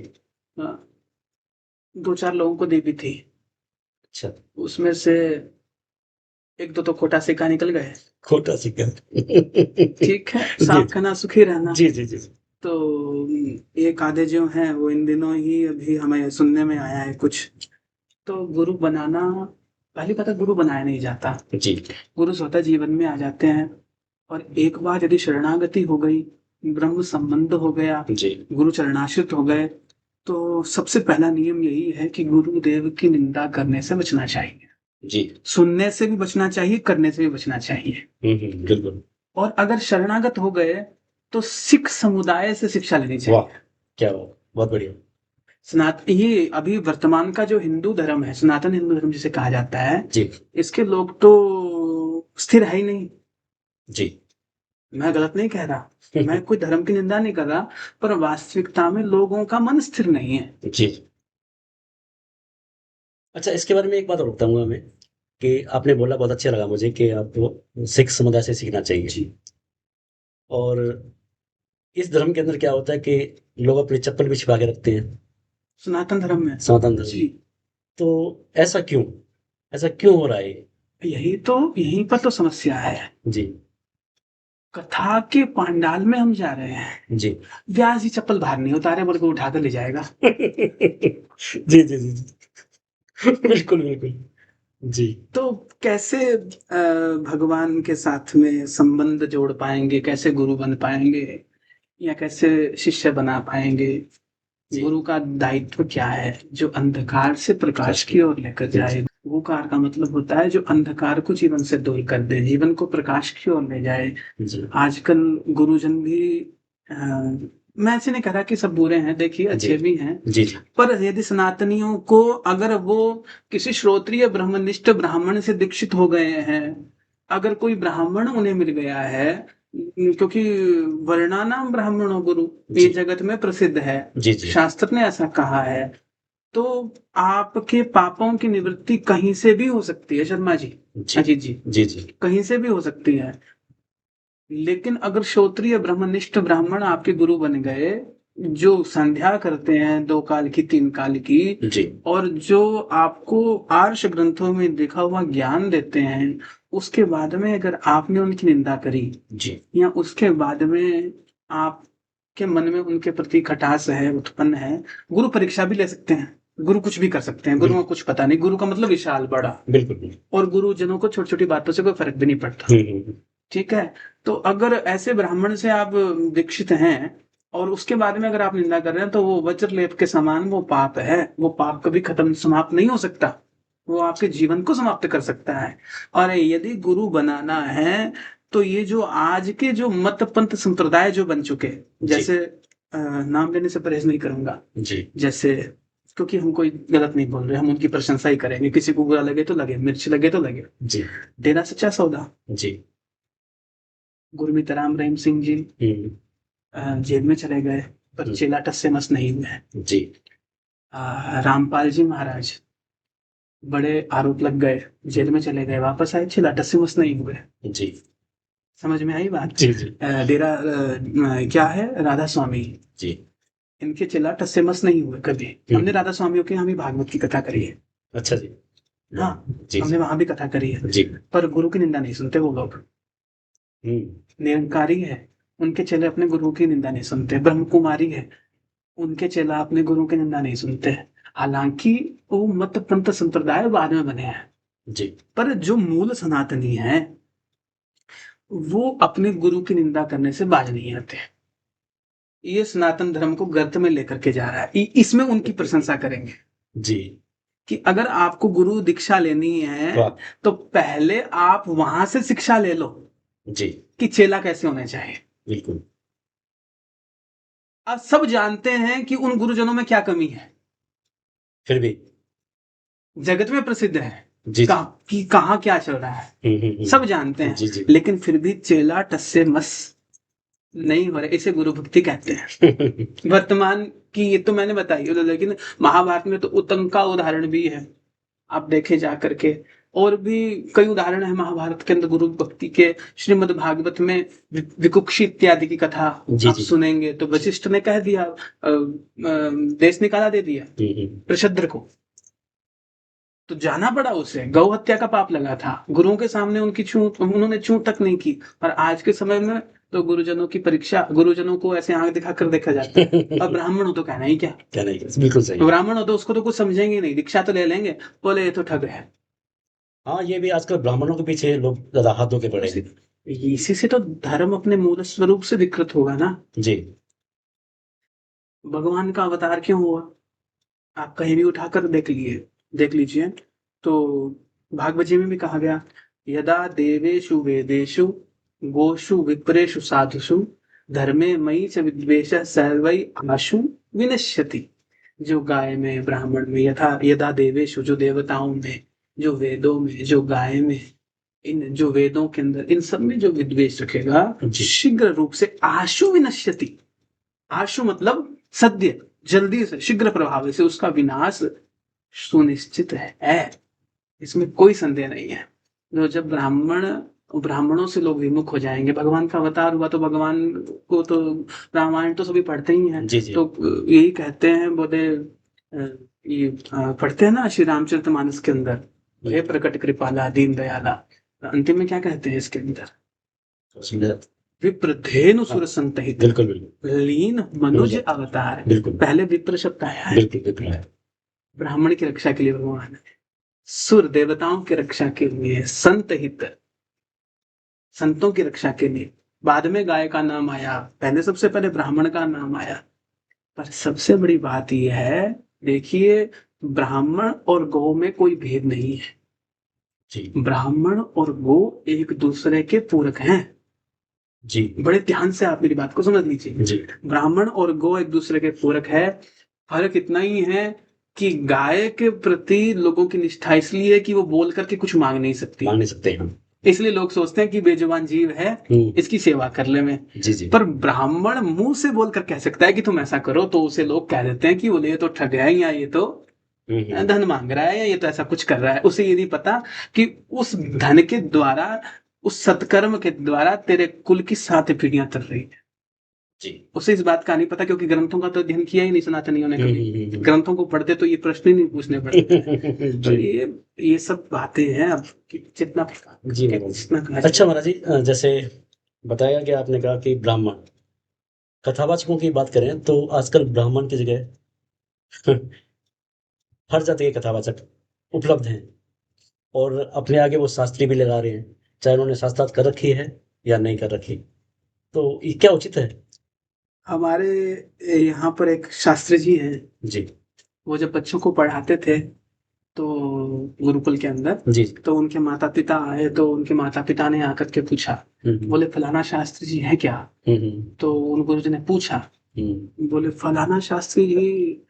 2-4 लोगों को दी भी थी। अच्छा। उसमें से 1-2 तो खोटा सिक्का निकल गए। खोटा सिक्का। ठीक है, जी, साफ खाना सुखी रहना। जी, जी, जी। तो एक आधे जो हैं वो इन दिनों ही अभी हमें सुनने में आया है कुछ। तो गुरु बनाना, पहली बात है, गुरु बनाया नहीं जाता। जी। गुरु स्वतः जीवन में आ जाते हैं, और एक बार यदि शरणागति हो गई, ब्रह्म संबंध हो गया, जी। गुरु चरणाश्रित हो गए, तो सबसे पहला नियम यही है कि गुरुदेव की निंदा करने से बचना चाहिए। जी। सुनने से भी बचना चाहिए, करने से भी बचना चाहिए। बिल्कुल। और अगर शरणागत हो गए तो सिख समुदाय से शिक्षा लेनी वाह! चाहिए। क्या बात! बहुत बढ़िया। ये अभी वर्तमान का जो हिंदू धर्म है, सनातन हिंदू धर्म जिसे कहा जाता है, जी। इसके लोग तो स्थिर है ही नहीं। जी। मैं गलत नहीं कह रहा, मैं कोई धर्म की निंदा नहीं कर रहा, पर वास्तविकता में लोगों का मन स्थिर नहीं है। जी। अच्छा, इसके बारे में एक बात और बताऊँगा मैं, कि आपने बोला बहुत अच्छा लगा मुझे कि आपको सिख समुदाय से सीखना चाहिए। जी। और इस धर्म के अंदर क्या होता है कि लोग अपनी चप्पल भी छिपा के रखते हैं, सनातन धर्म में। सनातन धर्म जी। में। तो ऐसा क्यों? ऐसा क्यों हो रहा है ये? यहीं पर तो समस्या है। जी। कथा के पंडाल में हम जा रहे हैं, जी। व्यास जी चप्पल बाहर नहीं उतारे, बोले को उठाकर ले जाएगा। जी, जी, जी, जी। बिल्कुल, बिल्कुल। जी। तो कैसे भगवान के साथ में संबंध जोड़ पाएंगे, कैसे गुरु बन पाएंगे, या कैसे शिष्य बना पाएंगे? जी। गुरु का दायित्व क्या है? जो अंधकार से प्रकाश की ओर लेकर जाए। गुरुकार का मतलब होता है जो अंधकार को जीवन से दूर कर दे, जीवन को प्रकाश की ओर ले जाए। जी। आजकल गुरुजन भी मैं ऐसे नहीं कह रहा कि सब बुरे हैं, देखिए अच्छे भी हैं, जी, जी। पर यदि सनातनियों को, अगर वो किसी श्रोत्रिय ब्रह्मनिष्ठ ब्राह्मण से दीक्षित हो गए हैं, अगर कोई ब्राह्मण उन्हें मिल गया है, क्योंकि वर्णानाम ब्राह्मणो गुरु ये जी। जगत में प्रसिद्ध है, जी, जी। शास्त्र ने ऐसा कहा है, तो आपके पापों की निवृत्ति कहीं से भी हो सकती है शर्मा जी, जी। अजीत जी, जी, जी। कहीं से भी हो सकती है। लेकिन अगर श्रोत्रिय ब्रह्मनिष्ठ ब्राह्मण आपके गुरु बन गए, जो संध्या करते हैं 2 काल की, 3 काल की, जी। और जो आपको आर्ष ग्रंथों में लिखा हुआ ज्ञान देते हैं, उसके बाद में अगर आपने उनकी निंदा करी, जी। या उसके बाद में आपके मन में उनके प्रति खटास है, उत्पन्न है, गुरु परीक्षा भी ले सकते हैं, गुरु कुछ भी कर सकते हैं, गुरु को कुछ पता नहीं, गुरु का मतलब विशाल बड़ा, बिल्कुल, बिल्कुल। और गुरुजनों को छोटी छोटी बातों से कोई फर्क भी नहीं पड़ता। ठीक है, तो अगर ऐसे ब्राह्मण से आप दीक्षित हैं और उसके बारे में अगर आप निंदा कर रहे हैं, तो वो वज्रलेप के समान वो पाप है, वो पाप कभी खत्म समाप्त नहीं हो सकता, वो आपके जीवन को समाप्त कर सकता है। और यदि गुरु बनाना है तो ये जो आज के जो मत पंथ संप्रदाय जो बन चुके, जैसे नाम लेने से परहेज नहीं करूंगा, जी जैसे क्योंकि हम कोई गलत नहीं बोल रहे, हम उनकी प्रशंसा ही करेंगे, किसी को बुरा लगे तो लगे, मिर्च लगे तो लगे। जी डेरा सच्चा सौदा, जी गुरमीत राम रहीम सिंह जी जेल में चले गए, पर हम्म। चेला टस से मस नहीं हुए। जी रामपाल जी महाराज बड़े आरोप लग गए, जेल में चले गए, वापस आए, चेला टस से मस नहीं हुए। जी समझ में आई बात? जी जी डेरा क्या है, राधा स्वामी, जी इनके चेला टस से मस नहीं हुए कभी। हमने राधा स्वामियों के यहाँ भी भागवत की कथा करी है। अच्छा जी हाँ, जी हमने वहां भी कथा करी है, जी पर गुरु की निंदा नहीं सुनते वो लोग। निरंकारी है, उनके चेले अपने गुरु की निंदा नहीं सुनते। ब्रह्म कुमारी है, उनके चेला अपने गुरु की निंदा नहीं सुनते। हालांकि वो मत पंथ संप्रदाय बाद में बने हैं, जी पर जो मूल सनातनी है वो अपने गुरु की निंदा करने से बाज नहीं आते। ये सनातन धर्म को गर्त में लेकर के जा रहा है। इसमें उनकी प्रशंसा करेंगे जी कि अगर आपको गुरु दीक्षा लेनी है वाह तो पहले आप वहां से शिक्षा ले लो जी कि चेला कैसे होने चाहिए। बिल्कुल अब सब जानते हैं कि उन गुरुजनों में क्या कमी है, फिर भी जगत में प्रसिद्ध है जी कि कहाँ क्या चल रहा है, सब जानते हैं। जी जी लेकिन फिर भी चेला टस से मस नहीं हो रहे, इसे गुरु भक्ति कहते हैं। वर्तमान की ये तो मैंने बताई, लेकिन महाभारत में तो उत्तम का उदाहरण भी है, आप देखे जा करके। और भी कई उदाहरण है महाभारत के अंदर गुरु भक्ति के। श्रीमद् भागवत में विकुक्षी इत्यादि की कथा जी आप जी सुनेंगे तो वशिष्ठ ने कह दिया, देश निकाला दे दिया प्रशद्र को, तो जाना पड़ा उसे, गौ हत्या का पाप लगा था, गुरुओं के सामने उनकी उन्होंने छू तक नहीं की। पर आज के समय में तो गुरुजनों की परीक्षा, गुरुजनों को ऐसे आंख दिखाकर देखा जाता है। और ब्राह्मण हो तो कहना ही क्या, क्या नहीं बिल्कुल सही ब्राह्मण हो तो उसको तो कुछ समझेंगे नहीं, दीक्षा तो ले लेंगे, बोले ये तो ठग है। हाँ ये भी आजकल ब्राह्मणों के पीछे लोग ज्यादा हाथ धो के पड़े हैं। इसी से तो धर्म अपने मूल स्वरूप से विकृत होगा ना। जी भगवान का अवतार क्यों हुआ, आप कहीं भी उठाकर देख लीजिए तो भागवत जी में भी कहा गया, यदा देवेषु वेदेषु गोषु विप्रेषु साधुषु धर्मे मयि च विद्वेष सर्वै आशु विनश्यति। जो गाय में, ब्राह्मण में, यदा देवेषु जो देवताओं में, जो वेदों में, जो गाय में, इन जो वेदों के अंदर, इन सब में जो विद्वेष रखेगा शीघ्र रूप से आशु विनश्यति। आशु मतलब सद्य, जल्दी से, शीघ्र प्रभाव से उसका विनाश सुनिश्चित है, इसमें कोई संदेह नहीं है। तो जब ब्राह्मणों से लोग विमुख हो जाएंगे, भगवान का अवतार हुआ तो भगवान को तो रामायण तो सभी पढ़ते ही हैं, जी जी तो यही कहते हैं, बोले ये पढ़ते हैं ना श्री रामचरितमानस के अंदर, हे प्रकट कृपाला दीन दयाला, अंतिम में क्या कहते हैं इसके अंदर, विप्रधेनु सुर संतहित बिल्कुल बिल्कुल लीन मनुज अवतार। बिल्कुल पहले विप्र शब्द आया है, बिल्कुल बिल्कुल ब्राह्मण की रक्षा के लिए भगवान, सुर देवताओं की रक्षा के लिए, संत हित संतों की रक्षा के लिए, बाद में गाय का नाम आया, पहले सबसे पहले ब्राह्मण का नाम आया। पर सबसे बड़ी बात यह है, देखिए ब्राह्मण और गौ में कोई भेद नहीं है जी ब्राह्मण और गौ एक दूसरे के पूरक हैं जी बड़े ध्यान से आप मेरी बात को समझ लीजिए जी ब्राह्मण और गौ एक दूसरे के पूरक है। फर्क इतना ही है कि गाय के प्रति लोगों की निष्ठा इसलिए है कि वो बोल करके कुछ मांग नहीं सकते हम, इसलिए लोग सोचते हैं कि बेजुबान जीव है, इसकी सेवा कर ले में। जी जी पर ब्राह्मण मुंह से बोलकर कह सकता है कि तुम ऐसा करो, तो उसे लोग कह देते हैं कि बोले ये तो ठग है, या ये तो धन मांग रहा है, या ये तो ऐसा कुछ कर रहा है। उसे ये नहीं पता कि उस धन के द्वारा, उस सत्कर्म के द्वारा तेरे कुल की 7 पीढ़ियां चल रही है। जी उसे इस बात का नहीं पता, क्योंकि ग्रंथों का तो अध्ययन किया ही नहीं सनातनियों ने कभी। ग्रंथों को पढ़ते तो ये प्रश्न ही नहीं पूछने पड़ते। तो ये सब बातें हैं। अब जितना जी अच्छा महाराज जी, जैसे बताया कि आपने कहा कि ब्राह्मण कथावाचकों की बात करें तो आजकल ब्राह्मण की जगह हर जाति के कथावाचक उपलब्ध हैं और अपने आगे वो शास्त्री भी लगा रहे हैं, चाहे उन्होंने शास्त्रार्थ कर रखी है या नहीं कर रखी। तो ये क्या उचित है? हमारे यहाँ पर एक शास्त्री जी हैं जी वो जब बच्चों को पढ़ाते थे तो गुरुकुल के अंदर, जी। तो उनके माता पिता आए, तो उनके माता पिता ने आकर के पूछा, बोले फलाना शास्त्री जी है क्या? तो उन गुरु जी ने पूछा, बोले फलाना शास्त्री जी,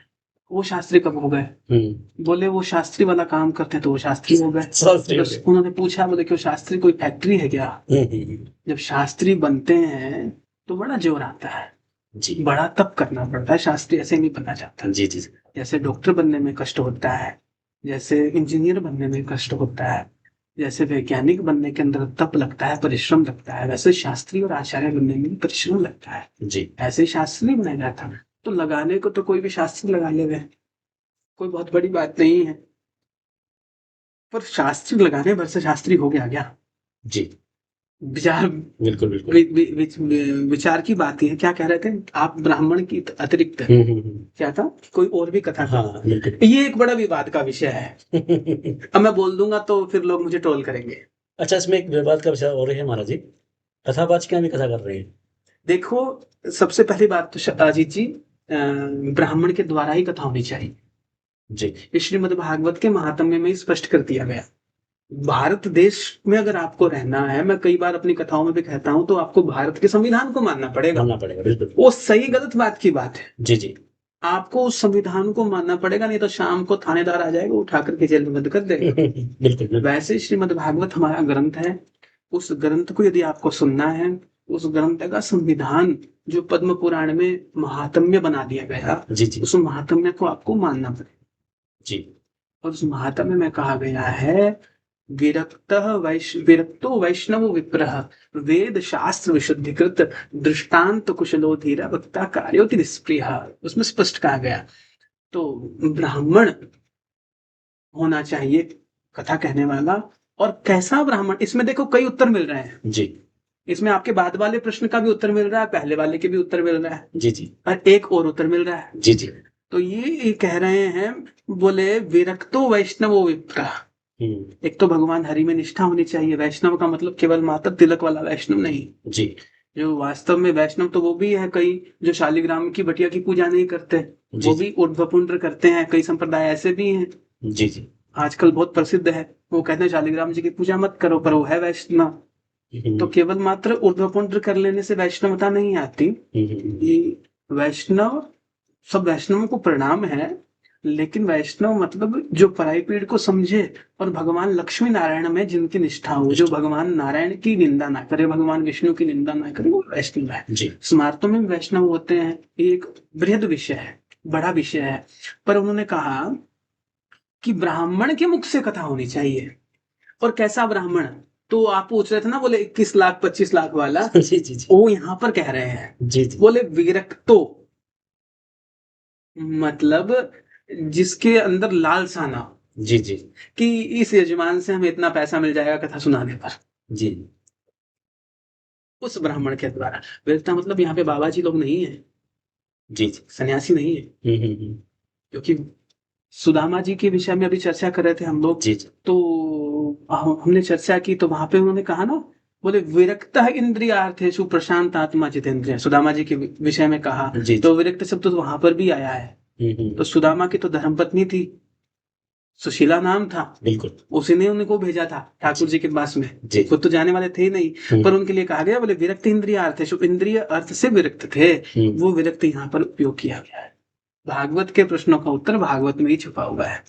वो शास्त्री कब हो गए? बोले वो शास्त्री वाला काम करते हैं तो वो शास्त्री हो गए। शास्त्री हो तो गए। उन्होंने पूछा, बोले क्यों, शास्त्री कोई फैक्ट्री है क्या? जब शास्त्री बनते हैं तो बड़ा जोर आता है, जी बड़ा तप करना पड़ता है, शास्त्री ऐसे नहीं बनना चाहता। जी जी जैसे डॉक्टर बनने में कष्ट होता है, जैसे इंजीनियर बनने में कष्ट होता है, जैसे वैज्ञानिक बनने के अंदर तप लगता है, परिश्रम लगता है, वैसे शास्त्री और आचार्य बनने में भी परिश्रम लगता है। जी ऐसे शास्त्री बनाया जाता है, तो लगाने को तो कोई भी शास्त्री लगा ले, कोई बहुत बड़ी बात नहीं है। पर शास्त्री लगाने भर से शास्त्री हो गया क्या? जी विचार, बिल्कुल बिल्कुल। विचार की बात ही है। क्या कह रहे थे आप, ब्राह्मण की अतिरिक्त क्या था, कोई और भी कथा था? हाँ बिल्कुल। ये एक बड़ा विवाद का विषय है। अब मैं बोल दूंगा तो फिर लोग मुझे ट्रोल करेंगे। अच्छा, इसमें एक विवाद का विषय और है महाराज जी, कथावाचक क्या भी कथा कर रहे हैं। देखो, सबसे पहली बात तो अजीत जी, ब्राह्मण के द्वारा ही कथा होनी चाहिए। जी श्रीमद् भागवत के महात्म्य में ही स्पष्ट कर दिया गया। भारत देश में अगर आपको रहना है, मैं कई बार अपनी कथाओं में भी कहता हूं, तो आपको भारत के संविधान को मानना पड़ेगा। बिल्कुल। वो सही गलत बात की बात है, जी जी आपको उस संविधान को मानना पड़ेगा, नहीं तो शाम को थानेदार आ जाएगा, उठा करके जेल में बंद कर देगा। बिल्कुल। वैसे श्रीमद् भागवत हमारा ग्रंथ है, उस ग्रंथ को यदि आपको सुनना है, उस ग्रंथ का संविधान जो पद्म पुराण में महात्म्य बना दिया गया, जी जी उस महात्म्य को आपको मानना पड़ेगा। जी और उस महात्म्य में कहा गया है, विरक्तो वैष्णव विप्रः वेद शास्त्र विशुद्धिकृत दृष्टांत कुशलो धीरा वक्ता कार्योति निष्प्रिय। उसमें स्पष्ट कहा गया। तो ब्राह्मण होना चाहिए कथा कहने वाला। और कैसा ब्राह्मण, इसमें देखो कई उत्तर मिल रहे हैं जी। इसमें आपके बाद वाले प्रश्न का भी उत्तर मिल रहा है, पहले वाले के भी उत्तर मिल रहा है जी जी और एक और उत्तर मिल रहा है। जी जी तो ये कह रहे हैं, बोले विरक्तो वैष्णवो विप्र। एक तो भगवान हरि में निष्ठा होनी चाहिए। वैष्णव का मतलब केवल माता तिलक वाला वैष्णव नहीं, जी जो वास्तव में वैष्णव तो वो भी है, कई जो शालिग्राम की बटिया की पूजा नहीं करते, जी वो भी ऊर्ध्वपुंड्र करते हैं। कई संप्रदाय ऐसे भी हैं, जी जी आजकल बहुत प्रसिद्ध है, वो कहते हैं शालिग्राम जी की पूजा मत करो, पर वो है वैष्णव। तो केवल मात्र ऊर्ध्वपुंड्र कर लेने से वैष्णवता नहीं आती। ये वैष्णव, सब वैष्णवों को प्रणाम है, लेकिन वैष्णव मतलब जो पराई पीढ़ को समझे और भगवान लक्ष्मी नारायण में जिनकी निष्ठा हो, जो भगवान नारायण की निंदा ना करे, भगवान विष्णु की निंदा ना करे, वो वैष्णव है। स्मार्तों में भी वैष्णव होते हैं, ये एक बृहद विषय है, बड़ा विषय है। पर उन्होंने कहा कि ब्राह्मण के मुख से कथा होनी चाहिए। और कैसा ब्राह्मण, तो आप पूछ रहे थे ना, बोले 21 लाख 25 लाख वाला, जी जी वो यहाँ पर कह रहे हैं। जी जी बोले विरक्तो मतलब जिसके अंदर लालसा ना, जी जी कि इस यजमान से हमें इतना पैसा मिल जाएगा कथा सुनाने पर, जी उस ब्राह्मण के द्वारा। विरक्ता मतलब यहाँ पे बाबा जी लोग नहीं है, जी जी सन्यासी नहीं है। क्योंकि सुदामा जी के विषय में अभी चर्चा कर रहे थे हम लोग, जी जी तो हमने चर्चा की, तो वहां पे उन्होंने कहा ना, बोले विरक्त इंद्रियार्थेषु प्रशांत आत्मा जितेंद्रिय, सुदामा जी के विषय में कहा। जी तो विरक्त शब्द तो वहां पर भी आया है। तो सुदामा की तो धर्मपत्नी थी, सुशीला नाम था, बिल्कुल। उसी ने उनको भेजा था ठाकुर जी के पास में, जी खुद तो जाने वाले थे ही नहीं, पर उनके लिए कहा गया, बोले विरक्त इंद्रियार्थेषु, इंद्रिय अर्थ से विरक्त थे, वो विरक्त यहाँ पर उपयोग किया गया है। भागवत के प्रश्नों का उत्तर भागवत में ही छुपा हुआ है।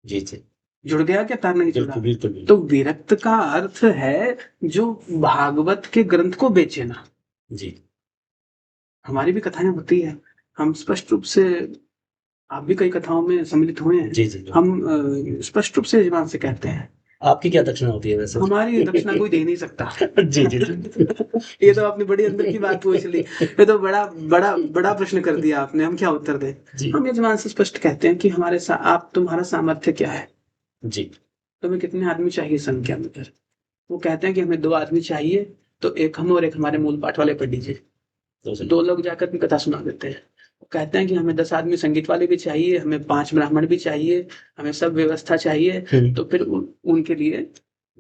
जी जी जुड़ गया क्या, तार नहीं जुड़ा? बिल्कुल। तो विरक्त का अर्थ है जो भागवत के ग्रंथ को बेचेना। जी हमारी भी कथाएं होती है, हम स्पष्ट रूप से, आप भी कई कथाओं में सम्मिलित हुए हैं, जी जी हम स्पष्ट रूप से यजमान से कहते हैं। आपकी क्या दक्षिणा होती है वैसे? हमारी दक्षिणा कोई दे नहीं सकता। जी जी ये तो आपने बड़ी अंदर की बात पूछ ली, ये तो बड़ा बड़ा बड़ा प्रश्न कर दिया आपने, हम क्या उत्तर दें? हम यजमान से स्पष्ट कहते हैं कि हमारे आप, तुम्हारा सामर्थ्य क्या है जी, तुम्हें कितने आदमी चाहिए संख्या में? वो कहते हैं कि हमें 2 आदमी चाहिए, तो एक हम और एक हमारे मूल पाठ वाले पंडित जी, 2 लोग जाकर के कथा सुना देते हैं। वो कहते हैं कि हमें 10 आदमी संगीत वाले भी चाहिए, हमें 5 ब्राह्मण भी चाहिए, हमें सब व्यवस्था चाहिए। तो फिर उनके लिए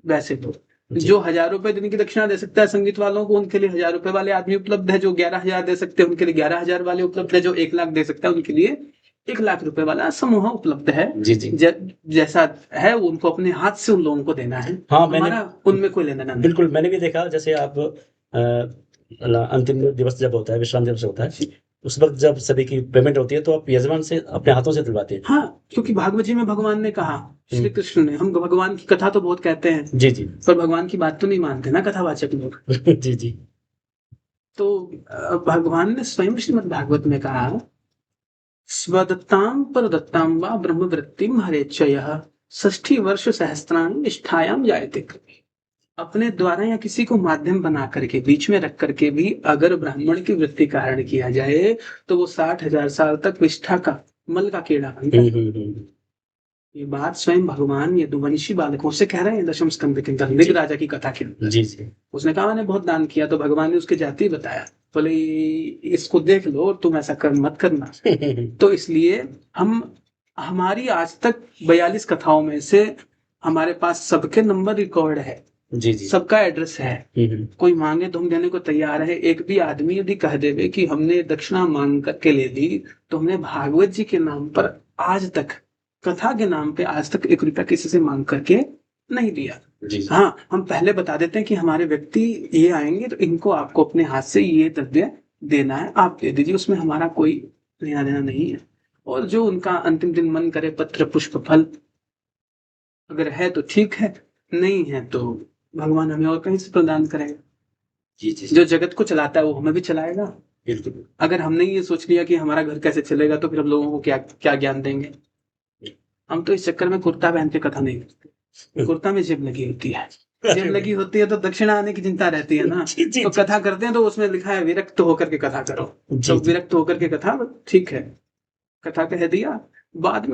वैसे तो जो 1000 रुपए दिन की दक्षिणा दे सकता है संगीत वालों को, उनके लिए 1000 रुपए वाले आदमी उपलब्ध है। जो 11,000 दे सकते हैं उनके लिए 11,000 वाले उपलब्ध है। जो 1 लाख दे सकता है उनके लिए 1 लाख रुपए वाला समूह उपलब्ध है। जी, जी। जैसा है उनको अपने हाथ से उन लोगों को देना है। हाँ, मैंने हमारा उनमें कोई लेना देना नहीं। बिल्कुल, मैंने भी देखा जैसे आप अंतिम दिवस जब होता है, विश्राम दिवस होता है, जी। उस वक़्त जब सभी की पेमेंट होती है तो आप यजमान से अपने हाथों से दिलवाते हैं। हाँ, क्योंकि भागवत जी में भगवान ने कहा, श्री कृष्ण ने, हम भगवान की कथा तो बहुत कहते हैं, जी, जी। पर भगवान की बात तो नहीं मानते ना कथावाचक लोग। जी, जी। तो भगवान ने स्वयं श्रीमद् भागवत में कहा, स्वदत्तां परदत्तां वा ब्रह्मवृत्तिं हरेच्छयः षष्ठी वर्ष सहस्त्राणि निष्ठायां जायते कृति। अपने द्वारा या किसी को माध्यम बना करके बीच में रख करके भी अगर ब्राह्मण की वृत्ति का हरण किया जाए तो वो 60,000 साल तक विष्ठा का मल का कीड़ा बनता है। ये बात स्वयं भगवान यदुवंशी बालकों से कह रहे हैं दशम स्कंद के अंदर निग राजा की कथा के अंदर। जी, जी। उसने कहा मैंने बहुत दान किया, तो भगवान ने उसकी जाति बताया, बोले इसको देख लो, तुम ऐसा कर मत करना। तो इसलिए हमारी आज तक 42 कथाओं में से हमारे पास सबके नंबर रिकॉर्ड है, जी, जी। सबका एड्रेस है। कोई मांगे तो हम देने को तैयार है। एक भी आदमी यदि कह देवे कि हमने दक्षिणा मांग करके ले ली, तो हमने भागवत जी के नाम पर आज तक, कथा के नाम पे आज तक 1 रुपया किसी से मांग करके नहीं दिया। जी, जी। हाँ, हम पहले बता देते हैं कि हमारे व्यक्ति ये आएंगे तो इनको आपको अपने हाथ से ये द्रव्य देना है, आप दे दीजिए, उसमें हमारा कोई लेना देना नहीं है। और जो उनका अंतिम दिन मन करे पत्र पुष्प फल अगर है तो ठीक है, नहीं है तो भगवान हमें और कहीं से प्रदान करेगा। जी, जी। जो जगत को चलाता है वो हमें भी चलाएगा। बिल्कुल। अगर हमने ये सोच लिया कि हमारा घर कैसे चलेगा तो फिर हम लोगों को क्या क्या ज्ञान देंगे। हम तो इस चक्कर में कुर्ता पहन के कथा नहीं करते। कुर्ता में जेब लगी होती है, जेब लगी होती है तो दक्षिणा आने की चिंता रहती है ना। जी, जी, तो जी। कथा करते हैं तो उसमें लिखा है विरक्त होकर के कथा करो। जी, तो जी। विरक्त होकर के कथा, ठीक है, कथा कह दिया, बाद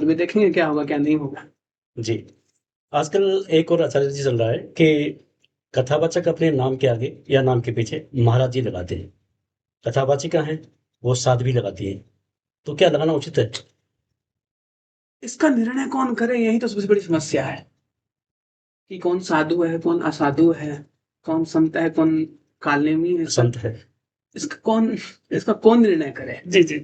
में देखेंगे क्या होगा क्या नहीं होगा। जी। आजकल एक और अच्छा चीज़ चल रहा है कि कथावाचक अपने नाम के आगे या नाम के पीछे महाराज जी लगाते हैं। कथावाचिका हैं, वो साध्वी लगाती हैं। तो क्या लगाना उचित है? इसका निर्णय कौन करे, यही तो सबसे बड़ी समस्या है कि कौन साधु है कौन असाधु है, कौन संत है कौन कालनेमी है। संत है। इसका कौन इसका कौन निर्णय करे। जी, जी।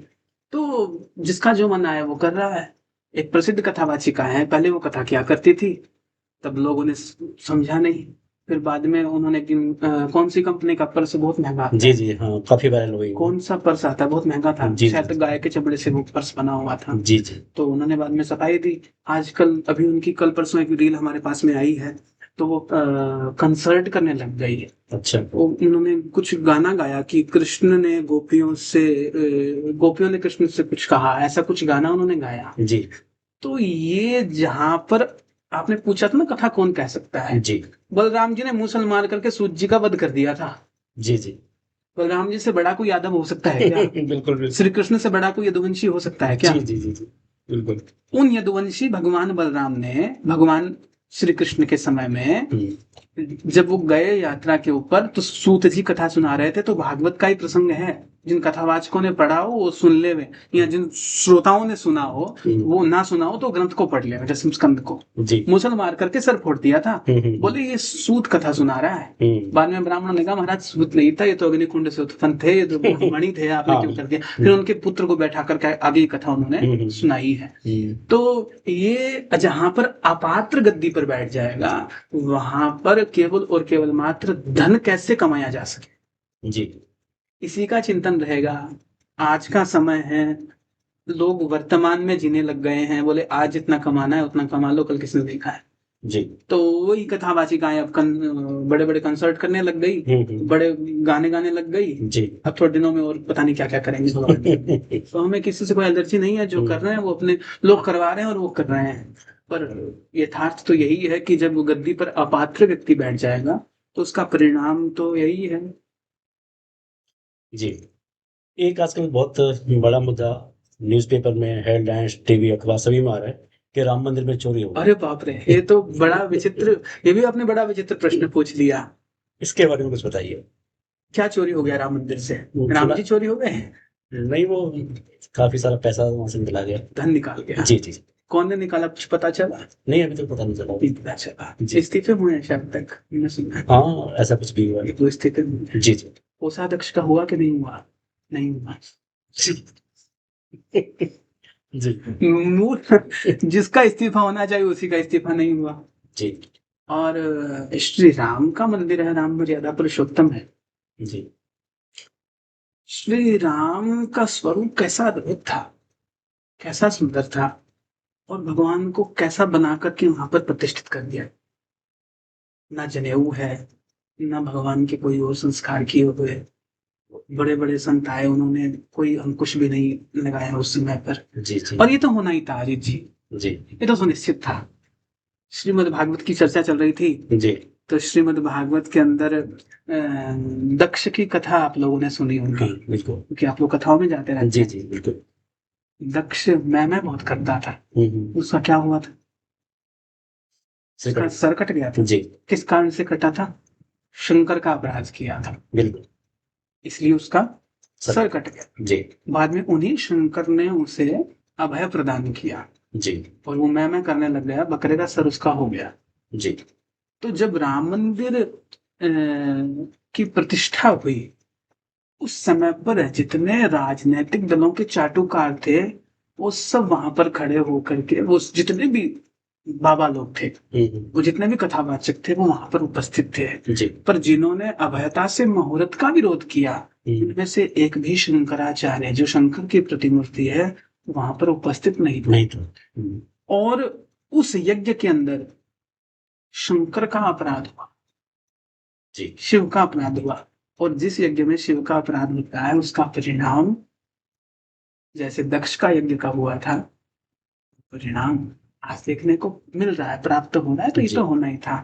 तो जिसका जो मन आया वो कर रहा है। एक प्रसिद्ध कथावाचिका है, पहले वो कथा किया करती थी, तब लोगों ने समझा नहीं, फिर बाद में उन्होंने कौन सी कंपनी का पर्स बहुत महंगा आता जी, है, जी, हाँ, काफ़ी वायरल हुई वो। कौन सा पर्स आता है बहुत महंगा था, जी, शायद जी। गाय के चमड़े से वो पर्स बना हुआ था। जी, जी। तो उन्होंने बाद में सफाई दी। आजकल अभी उनकी कल परसों एक रील हमारे पास में आई है, तो वो कंसल्ट करने लग गई है। अच्छा। वो उन्होंने कुछ गाना गाया कि कृष्ण ने गोपियों ने कृष्ण से कुछ कहा, ऐसा कुछ गाना उन्होंने गाया। जी। तो ये जहां पर आपने पूछा था ना कथा कौन कह सकता है, जी। बलराम जी ने मूसल मार करके सूत जी का वध कर दिया था। जी, जी। बलराम जी से बड़ा कोई यादव हो सकता है क्या? बिल्कुल, बिल्कुल। श्री कृष्ण से बड़ा कोई यदुवंशी हो सकता है क्या? जी, जी, जी, जी। बिल्कुल। उन यदुवंशी भगवान बलराम ने भगवान श्री कृष्ण के समय में जब वो गए यात्रा के ऊपर तो सूत जी कथा सुना रहे थे, तो भागवत का ही प्रसंग है। जिन कथावाचकों ने पढ़ा हो वो सुन ले वे, या जिन श्रोताओं ने सुना हो वो ना सुना हो तो ग्रंथ को पढ़ ले, जैसे स्कंद को जी। मुसल मार करके सर फोड़ दिया था। बोले ये सूत कथा सुना रहा है। बाद में ब्राह्मणों ने कहा महाराज सूत नहीं था, ये तो अग्निकुंड से उत्पन्न थे, ये तो ब्राह्मणी थे, आपने क्यों कर दिया। फिर उनके पुत्र को बैठा करके आगे कथा उन्होंने सुनाई है। तो ये जहां पर अपात्र गद्दी पर बैठ जाएगा, वहां पर केवल और केवल मात्र धन कैसे कमाया जा सके, जी। इसी का चिंतन रहेगा। आज का समय है, लोग वर्तमान में जीने लग गए हैं, बोले आज जितना कमाना है उतना कमा लो, कल किसने देखा है। जी। तो वही कथावाचिकाएं अब बड़े बड़े कंसर्ट करने लग गई, बड़े गाने गाने लग गई। जी। अब थोड़े दिनों में और पता नहीं क्या क्या करेंगे। तो हमें किसी से कोई एलर्जी नहीं है, जो कर रहे हैं वो अपने लोग करवा रहे हैं और वो कर रहे हैं। पर यथार्थ तो यही है कि जब वो गद्दी पर अपात्र व्यक्ति बैठ जाएगा तो उसका परिणाम तो यही है। जी। एक आजकल बहुत बड़ा मुद्दा न्यूज़पेपर में, हेडलाइंस, टीवी, अखबार सभी में आ रहा है कि राम मंदिर में चोरी हो गई। अरे बाप रे, ये तो बड़ा विचित्र, ये भी आपने बड़ा विचित्र प्रश्न पूछ लिया। इसके बारे में कुछ बताइए। क्या चोरी हो गया राम मंदिर से? वो राम थोड़ा जी चोरी हो गए? नहीं, वो काफ़ी सारा पैसा वहाँ से निकला गया। धन निकाल गया? जी, जी। कौन ने निकाला, कुछ पता चला? नहीं, अभी तक पता नहीं चला। नहीं पता चला। जी। इस्तीफे हुए हैं शायद तक, मैंने सुना। हाँ, ऐसा कुछ भी हुआ है। वो इस्तीफे हुए। जी, जी। कोषाध्यक्ष का हुआ कि नहीं हुआ? नहीं हुआ। जी, मूल जिसका इस्तीफा होना चाहिए उसी का इस्तीफा नहीं हुआ। जी, और श्री राम का मंदिर है, राम मर्यादा पुरुषोत्तम है। जी, श्री राम का स्वरूप कैसा अद्भुत था, कैसा सुंदर था, और भगवान को कैसा बना करके वहां पर प्रतिष्ठित कर दिया। ना जनेऊ है, ना भगवान के कोई और संस्कार किए हुए। बड़े बड़े संत आए, उन्होंने कोई अंकुश भी नहीं लगाया उस समय पर। जी, जी, और ये तो होना ही था अजीत जी, जी, ये तो सुनिश्चित था। श्रीमद् भागवत की चर्चा चल रही थी, जी, तो श्रीमद् भागवत के अंदर दक्ष की कथा आप लोगों ने सुनी होगी, हाँ, बिल्कुल। क्योंकि आप लोग कथाओं में जाते रहते जी, हैं। जी, बिल्कुल। दक्ष मैं बहुत करता था। हुँ। उसका क्या हुआ था? सिर उसका कट सर कट गया था। जी, किस कारण से कटा था? शंकर का अपराध किया था, बिल्कुल। इसलिए उसका सर सर कट गया। जी, बाद में उन्हीं शंकर ने उसे अभय प्रदान किया, जी, और वो मैं करने लग गया, बकरे का सर उसका हो गया। जी, तो जब राम मंदिर की प्रतिष्ठा हुई, उस समय पर जितने राजनीतिक दलों के चाटुकार थे, वो सब वहां पर खड़े होकर के, वो जितने भी बाबा लोग थे, हुँ। वो जितने भी कथावाचक थे, वो वहां पर उपस्थित थे। जी, पर जिन्होंने अभयता से मुहूर्त का विरोध किया, हुँ, इनमें से एक भी शंकराचार्य, जो शंकर की प्रतिमूर्ति है, वहां पर उपस्थित नहीं थे। नहीं था। हुँ, और उस यज्ञ के अंदर शंकर का अपराध हुआ, जी, शिव का अपराध हुआ। और जिस यज्ञ में शिव का अपराध होता है, उसका परिणाम जैसे दक्ष का यज्ञ का हुआ था, परिणाम आज देखने को मिल रहा है, प्राप्त हो रहा है। तो ये जी, तो होना ही था।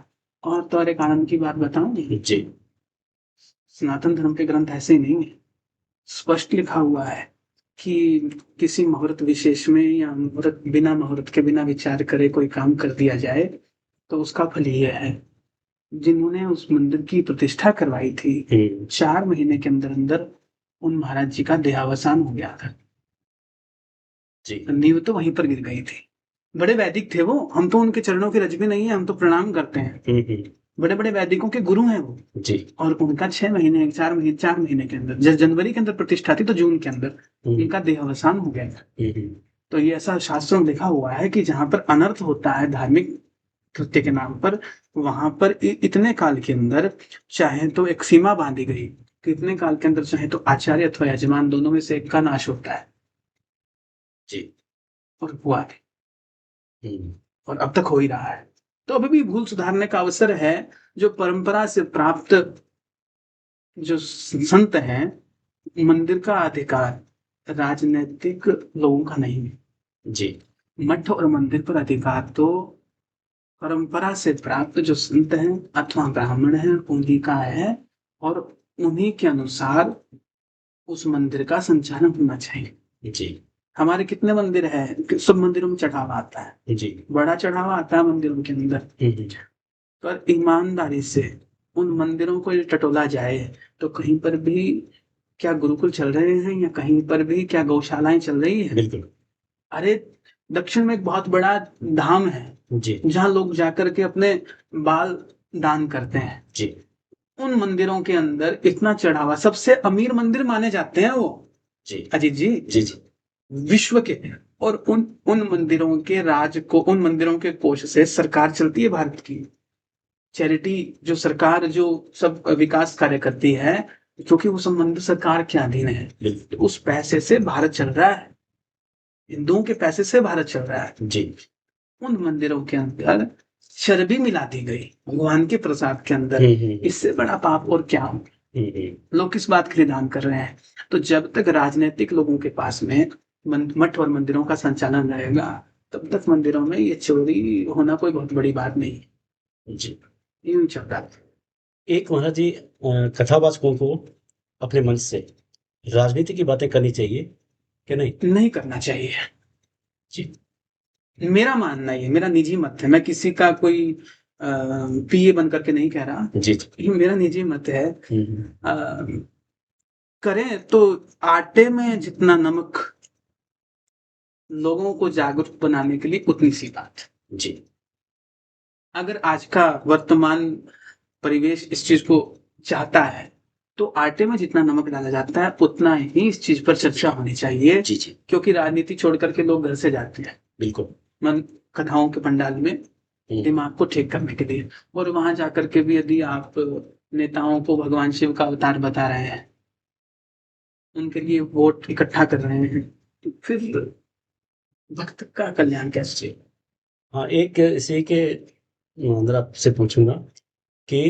और एक आनंद की बात बताऊं, जी, सनातन धर्म के ग्रंथ ऐसे ही नहीं है। स्पष्ट लिखा हुआ है कि किसी मुहूर्त विशेष में, या मुहूर्त बिना मुहूर्त के, बिना विचार करे कोई काम कर दिया जाए, तो उसका फल ये है। जिन्होंने उस मंदिर की प्रतिष्ठा करवाई थी, हुँ, 4 महीने के अंदर अंदर उन महाराज जी का देहावसान हो गया था। जी, नींव तो वहीं पर गिर गई थी। बड़े वैदिक थे वो, हम तो उनके चरणों की रज भी नहीं है, हम तो प्रणाम करते हैं। हुँ। बड़े बड़े वैदिकों के गुरु हैं वो। जी, और उनका 6 महीने, 4 महीने के अंदर, जनवरी के अंदर प्रतिष्ठा थी, तो जून के अंदर हुँ, इनका देहावसान हो गया था। हुँ। तो ये ऐसा शास्त्रों में लिखा हुआ है कि जहां पर अनर्थ होता है धार्मिक कृत्य के नाम पर, वहां पर इतने काल के अंदर चाहे तो एक सीमा बांधी गई कि इतने काल के अंदर चाहे तो आचार्य अथवा यजमान दोनों में से एक का नाश होता है। जी, और हुआ है, हुँ, और अब तक हो ही रहा है। तो अभी भी भूल सुधारने का अवसर है। जो परंपरा से प्राप्त जो संत हैं, मंदिर का अधिकार राजनीतिक लोगों का नहीं है। जी, मठ और मंदिर पर अधिकार तो परंपरा से प्राप्त जो संत हैं अथवा ब्राह्मण हैं, उन्हीं का है। और उन्हीं के अनुसार उस मंदिर का संचालन होना चाहिए। जी, हमारे कितने मंदिर हैं कि सब मंदिरों में चढ़ावा आता है, जी, बड़ा चढ़ावा आता है मंदिरों के अंदर। हुँ। पर ईमानदारी से उन मंदिरों को यदि टटोला जाए, तो कहीं पर भी क्या गुरुकुल चल रहे हैं, या कहीं पर भी क्या गौशालाएं चल रही हैं? बिल्कुल, अरे, दक्षिण में एक बहुत बड़ा धाम है, जी, जहाँ लोग जाकर के अपने बाल दान करते हैं। जी, उन मंदिरों के अंदर इतना चढ़ावा, सबसे अमीर मंदिर माने जाते हैं वो, जी, अजीत जी, जी, जी, विश्व के। और उन उन मंदिरों के राज को, उन मंदिरों के कोष से सरकार चलती है भारत की। चैरिटी, जो सरकार जो सब विकास कार्य करती है, क्योंकि वो सब मंदिर सरकार के अधीन है, बिल्कुल, तो उस पैसे से भारत चल रहा है, हिंदुओं के पैसे से भारत चल रहा है। जी, उन मंदिरों के अंदर चर्बी मिला दी गई भगवान के प्रसाद के अंदर। हुँ। इससे बड़ा पाप और क्या हो? हुँ। लोग किस बात के लिए दान कर रहे हैं? तो जब तक राजनीतिक लोगों के पास में मठ और मंदिरों का संचालन रहेगा, तब तक मंदिरों में ये चोरी होना कोई बहुत बड़ी बात नहीं है। जी, यूं ही चल रहा है। एक महाराज जी कथावाचकों को अपने मंच से राजनीति की बातें करनी चाहिए कि नहीं? नहीं करना चाहिए। जी, मेरा मानना ये, मेरा निजी मत है, मैं किसी का कोई पीए बन करके नहीं कह रहा। जी, जी। ये मेरा निजी मत है। हुँ, हुँ। अ, करें तो आटे में जितना नमक, लोगों को जागरूक बनाने के लिए उतनी सी बात। जी, अगर आज का वर्तमान परिवेश इस चीज को चाहता है, तो आटे में जितना नमक डाला जाता है उतना ही इस चीज पर चर्चा होनी चाहिए, जी, जी। क्योंकि राजनीति छोड़ करके लोग घर से जाते हैं बिल्कुल। मन कथाओं के पंडाल में हुँ। दिमाग को ठीक करने के लिए, और वहां जाकर के भी यदि आप नेताओं को भगवान शिव का अवतार बता रहे हैं, उनके लिए वोट इकट्ठा कर रहे हैं, तो फिर भक्त का कल्याण कैसे? हाँ, एक इसी के अंदर आपसे पूछूँगा कि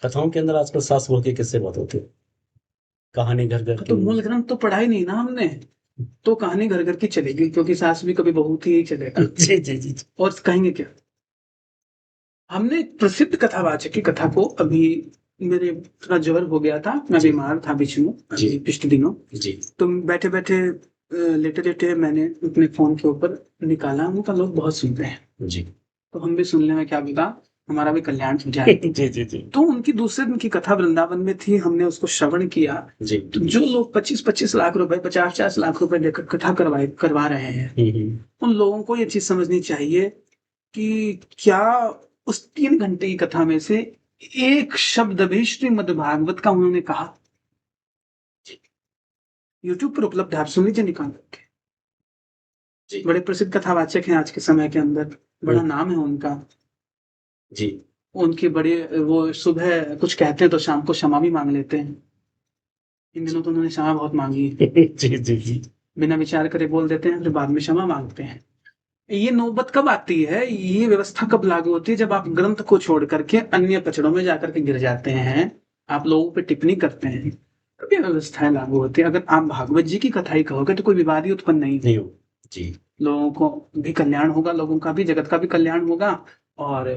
कथाओं के अंदर आजकल सास बहू के किस्से बहुत होते हैं। कहानी घर-घर तो की। मूल ग्रंथ तो पढ़ा ही नहीं ना हमने, तो कहानी घर घर की चलेगी, क्योंकि सास भी कभी बहू थी, यही चलेगा। जी, जी, जी, जी। और कहेंगे क्या? हमने एक प्रसिद्ध कथावाचक की कथा को अभी, मेरे थोड़ा ज्वर हो गया था, मैं जी। बीमार था बीच में जी। अभी पिछले दिनों, जी। तो बैठे बैठे लेटे लेटे मैंने अपने फोन के ऊपर निकाला, उनका लोग बहुत सुन रहे हैं, जी। तो हम भी सुनने में क्या होगा, हमारा भी कल्याण हो जाए। जी, जी, जी। तो उनकी दूसरे दिन की कथा वृंदावन में थी, हमने उसको श्रवण किया। जी। तो जो लोग 25-25 लाख रुपए, 50-50 लाख रुपए लेकर कथा करवा रहे हैं, हुँ, हुँ। उन लोगों को ये चीज समझनी चाहिए कि क्या उस 3 घंटे की कथा में से एक शब्द भी श्रीमद् भागवत का उन्होंने कहा? यूट्यूब पर उपलब्ध है, आप सुन लीजिए निकाल के। जी। बड़े प्रसिद्ध कथावाचक हैं आज के समय के अंदर, बड़ा हुँ। नाम है उनका। जी। उनकी बड़ी, वो सुबह कुछ कहते हैं तो शाम को क्षमा भी मांग लेते हैं। इन दिनों तो उन्होंने क्षमा बहुत मांगी है। जी, जी, जी। बिना विचार करे बोल देते हैं, फिर बाद में क्षमा मांगते हैं। ये नौबत कब आती है, ये व्यवस्था कब लागू होती है, जब आप ग्रंथ को छोड़ करके अन्य कचड़ों में जाकर के गिर जाते हैं, आप लोगों पे टिप्पणी करते हैं, तब ये व्यवस्थाएं लागू होती है। अगर आप भागवत जी की कथा ही कहोगे तो कोई विवाद ही उत्पन्न नहीं नहीं हो। जी। लोगों को भी कल्याण होगा, लोगों का भी, जगत का भी कल्याण होगा, और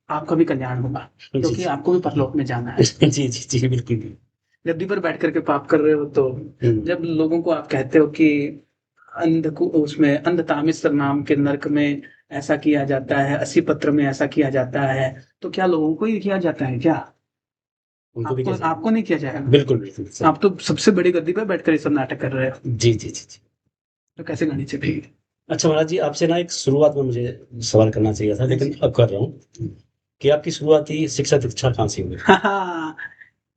आपका भी कल्याण होगा, जी, क्योंकि जी। आपको भी परलोक में जाना है। जी, जी, जी, बिल्कुल। गद्दी पर बैठ करके पाप कर रहे हो, तो हुँ। जब लोगों को आप कहते हो कि अंध को उसमें अंधतामिश्र नाम के नरक में ऐसा किया जाता है, 80 पत्र में ऐसा किया जाता है, तो क्या लोगों को ही किया जाता है क्या? उनको भी आपको कैसे? आपको नहीं किया जाएगा? बिल्कुल, बिल्कुल, सही। आप तो सबसे बड़ी गद्दी पे बैठकर ये सब नाटक कर रहे हो, जी, जी, जी, जी। तो कैसे गानी चाहिए? अच्छा महाराज जी, आपसे ना एक शुरुआत में मुझे सवाल करना चाहिए था, लेकिन अब कर रहा हूँ कि आपकी शुरुआती शिक्षा दीक्षा कहाँ से हुई? हाँ,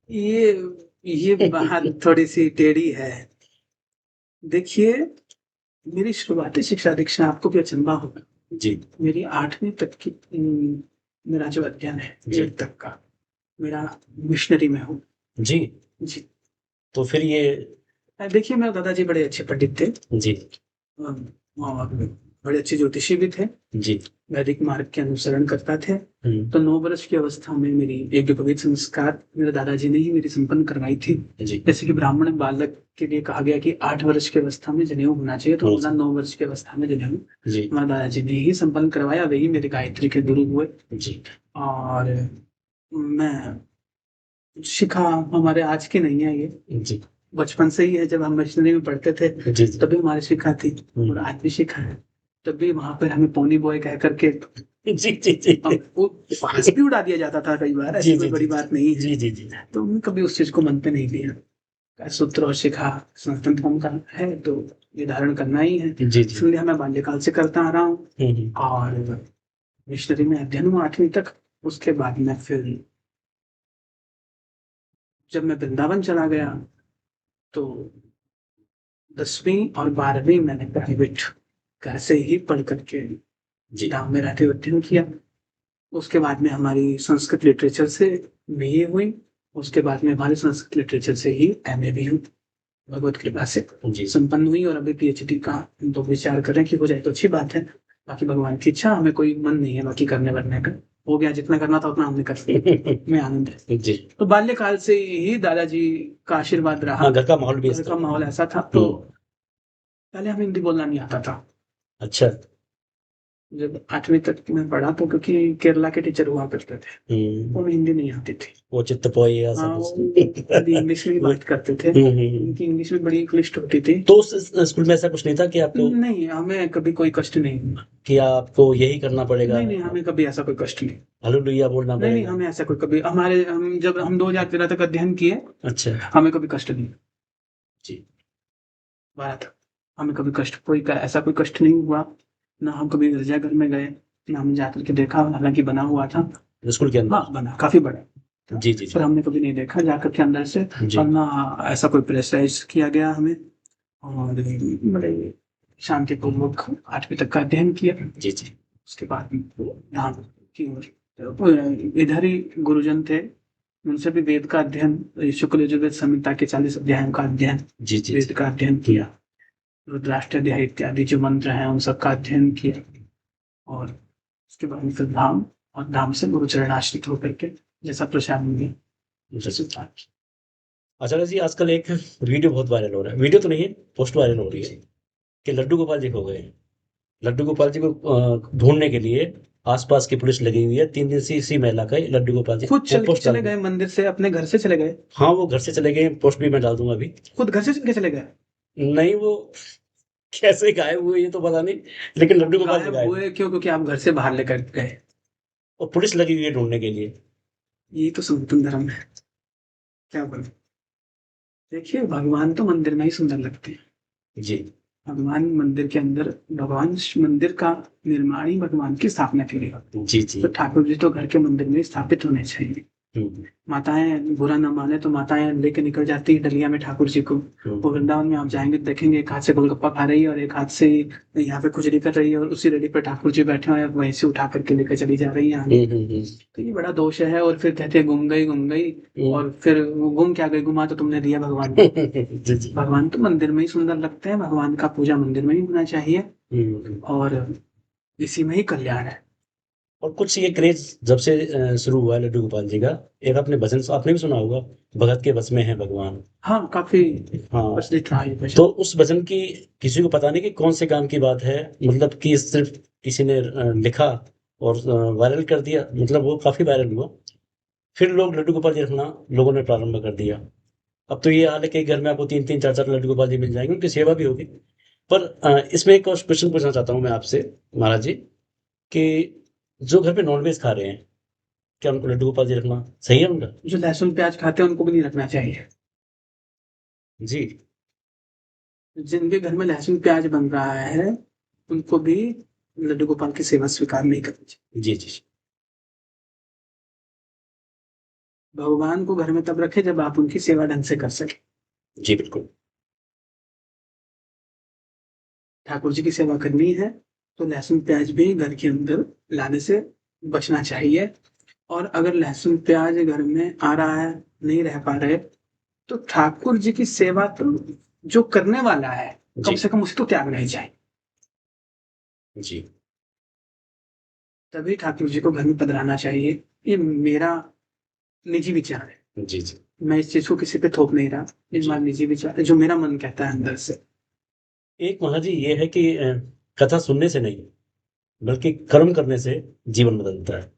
ये ये बात थोड़ी सी टेढ़ी है। देखिए, मेरी शुरुआती शिक्षा दीक्षा आपको भी अचंभा होगा। जी। मेरी 8वीं तक की मेरा जो अध्ययन है, जी। 8 तक का, मेरा मिशनरी में हूँ। जी। जी। तो फिर ये। देखिए, मेरे दादाजी बड़े अच्छे पंडित थे, जी। और बड़े अच्छे ज्योतिषी भी थे, जी। वैदिक मार्ग के अनुसरण करता थे। हुँ। तो 9 वर्ष की अवस्था में मेरी एक विपरीत संस्कार मेरे दादाजी ने ही मेरी संपन्न करवाई थी। जी। जैसे कि ब्राह्मण बालक के लिए कहा गया कि 8 वर्ष की अवस्था में जनेऊ होना चाहिए, तो अच्छा। हमारा 9 वर्ष की अवस्था में जनेऊ जी। हमारे दादाजी ने ही संपन्न करवाया, वही मेरे गायत्री के गुरु हुए। जी। और मैं शिखा हमारे आज की नहीं है ये, जी। बचपन से ही है। जब हम मिशनरी में पढ़ते थे, जी, जी। तभी हमारी शिखा थी, हुँ। और आज भी शिखा है। तब भी वहाँ पर हमें पोनी बॉय कह करके जी, जी, जी। वो पास भी उड़ा दिया जाता था कई बार, जी, ऐसी कोई जी, बड़ी जी। बात नहीं है। जी, जी, जी। तो मैं कभी उस चीज़ को मन पे नहीं लिया। सूत्र और शिखा सनातन धर्म का है, तो ये धारण करना ही है। जी, जी। इसलिए मैं बाल्यकाल से करता आ रहा हूँ, हुँ, हुँ। और मिशनरी में अध्ययन हुआ 8वीं तक। उसके बाद में फिर जब मैं वृंदावन चला गया, तो 10वीं और 12वीं मैंने प्राइवेट घर से ही पढ़ करके जी। गाँव में रहते हुए अध्ययन किया। उसके बाद में हमारी संस्कृत लिटरेचर से बीए हुई। उसके बाद में हमारी संस्कृत लिटरेचर से ही एमए भी हुई, भगवत कृपा से जी। संपन्न हुई। और अभी पीएचडी का हम तो विचार कर रहे हैं कि हो जाए तो अच्छी बात है। बाकी भगवान की इच्छा, हमें कोई मन नहीं है बाकी करने वरने का। हो गया, जितना करना था उतना हमने कर लिया, में आनंद है। जी। तो बाल्यकाल से ही दादाजी का आशीर्वाद रहा। हाँ, घर का माहौल भी घर इस का तरह। माहौल ऐसा था, तो हुँ। पहले हमें हिंदी बोलना नहीं आता था। अच्छा। जब 8वीं तक मैं पढ़ा, तो क्योंकि केरला के टीचर हुआ करते थे, हुँ। उन्हें हिंदी नहीं आती थी। वो चित्तपोई ऐसा हाँ, कुछ। वो इंग्लिश में ही बात करते थे। हुँ, हुँ, हुँ। उनकी इंग्लिश में बड़ी क्लिष्ट होती थी। तो उस स्कूल में ऐसा कुछ नहीं था कि आपको नहीं, हमें कभी कोई कष्ट नहीं हुआ। कि आपको यही करना पड़ेगा? नहीं, हमें कभी ऐसा कोई कष्ट नहीं। हालेलुया बोलना नहीं, पड़ेगा? हमें ऐसा कोई कभी, हमारे हम जब हम 2013 तक अध्ययन किए, अच्छा। हमें कभी कष्ट नहीं। जी। 12 तक हमें कभी कष्ट, ऐसा कोई कष्ट नहीं हुआ। ना हम कभी गिरजाघर में गए, ना हमने जाकर के देखा, हालाँकि बना हुआ था। स्कूल के अंदर? हाँ, बना, काफ़ी बड़ा। था, जी, जी, पर जी। हमने कभी नहीं देखा जाकर के अंदर से, जी। और ना ऐसा कोई प्रेशराइज किया गया हमें, और बड़े शांतिपूर्वक 8वीं तक का अध्ययन किया। जी, जी। उसके बाद धाम की ओर, इधर ही गुरुजन थे, उनसे भी वेद का अध्ययन, शुक्ल यजुर्वेद संहिता के 40 अध्यायों का अध्ययन, जी, जी, वेद जी। का अध्ययन किया, रुद्राष्टाध्याय इत्यादि जो मंत्र हैं उन सब का अध्ययन किया, और उसके बाद फिर धाम, और धाम से गुरुचरण आश्रित होकर के जैसा प्रसाद मिले जी। वैसे था। आचार्य जी, आजकल एक वीडियो बहुत वायरल हो रहा है, वीडियो तो नहीं है, पोस्ट वायरल हो रही है कि लड्डू गोपाल जी खो गए हैं। लड्डू गोपाल जी को ढूँढने के लिए आस-पास की पुलिस लगी हुई है, 3 दिन से इसी महिला का लड्डू गोपाल जी, खुद वो चल के पोस्ट डाल चले दी। गए मंदिर से, अपने घर से चले गए, हाँ, वो घर से चले गए हैं, पोस्ट भी मैं डाल दूँगा अभी। खुद घर से चल के चले गए। नहीं, वो कैसे गायब हुए ये तो पता नहीं, लेकिन लड्डू गोपाल जी गायब गायब हैं हुए क्यों? क्योंकि आप घर से बाहर लेकर गए। और पुलिस लगी हुई है ढूँढने के लिए। यही तो सनातन धर्म है, क्या बोलूं। देखिए, भगवान तो मंदिर में ही सुंदर लगते हैं। जी। भगवान मंदिर के अंदर, भगवान मंदिर का निर्माण ही भगवान की स्थापना के लिए होता है। जी, जी। तो ठाकुर जी तो घर के मंदिर में ही स्थापित होने चाहिए। हुँ, माताएं बुरा ना माने तो माताएं लेके निकल जाती है डलिया में ठाकुर जी को। वो हुँ। वृंदावन में आप जाएंगे तो देखेंगे, एक हाथ से गोलगप्पा खा रही है और एक हाथ से यहाँ पे खुजली कर रही है, और उसी रेडी पे ठाकुर जी बैठे हुए हैं, वहीं से उठा करके लेकर चली जा रही है आगे। हुँ, हुँ, हुँ। तो ये बड़ा दोष है, और फिर कहते हैं गुम गई, हुँ। और फिर वो गुम क्या गई, गुमा तो तुमने दिया भगवान को। जी, जी। भगवान तो मंदिर में ही सुंदर लगते हैं, भगवान का पूजा मंदिर में ही होना चाहिए, हुँ, हुँ। और इसी में ही कल्याण है। और कुछ ये क्रेज़ जब से शुरू हुआ है लड्डू गोपाल जी का, एक आपने भजन आपने भी सुना होगा, भगत के बस में है भगवान। हाँ, काफी हाँ, प्रचलित रहा ये तो भजन। उस भजन की किसी को पता नहीं कि कौन से काम की बात है, मतलब कि सिर्फ़ किसी ने लिखा और वायरल कर दिया, मतलब वो काफ़ी वायरल हुआ। फिर लोग लड्डू गोपाल जी रखना लोगों ने प्रारंभ कर दिया। अब तो ये हाल है कि घर में आपको 3-3 4-4 लड्डू गोपाल जी मिल जाएँगे, उनकी सेवा भी होगी। पर इसमें एक और क्वेश्चन पूछना चाहता हूँ मैं आपसे महाराज जी, कि जो घर पे नॉन-वेज खा रहे हैं, क्या उनको लड्डू गोपाल जी रखना सही है उनका? जो लहसुन प्याज खाते हैं उनको भी नहीं रखना चाहिए। जी। जिनके घर में लहसुन प्याज बन रहा है उनको भी लड्डू गोपाल की सेवा स्वीकार नहीं करनी चाहिए। जी, जी। भगवान को घर में तब रखे जब आप उनकी सेवा ढंग से कर सके। जी, बिल्कुल। ठाकुर जी की सेवा करनी है तो लहसुन प्याज भी घर के अंदर लाने से बचना चाहिए। और अगर लहसुन प्याज घर में आ रहा है, नहीं रह पा रहे, तो ठाकुर जी की सेवा तो जो करने वाला है कम जी, से कम उसे तो त्यागना ही चाहिए। जी। तभी ठाकुर जी को घर में पधराना चाहिए। ये मेरा निजी विचार है। जी, जी। मैं इस चीज को किसी पे थोप नहीं रहा। ये जी। हमारा निजी विचार है, जो मेरा मन कहता है अंदर से। एक महाराज जी ये है कि कथा सुनने से नहीं, बल्कि कर्म करने से जीवन बदलता है।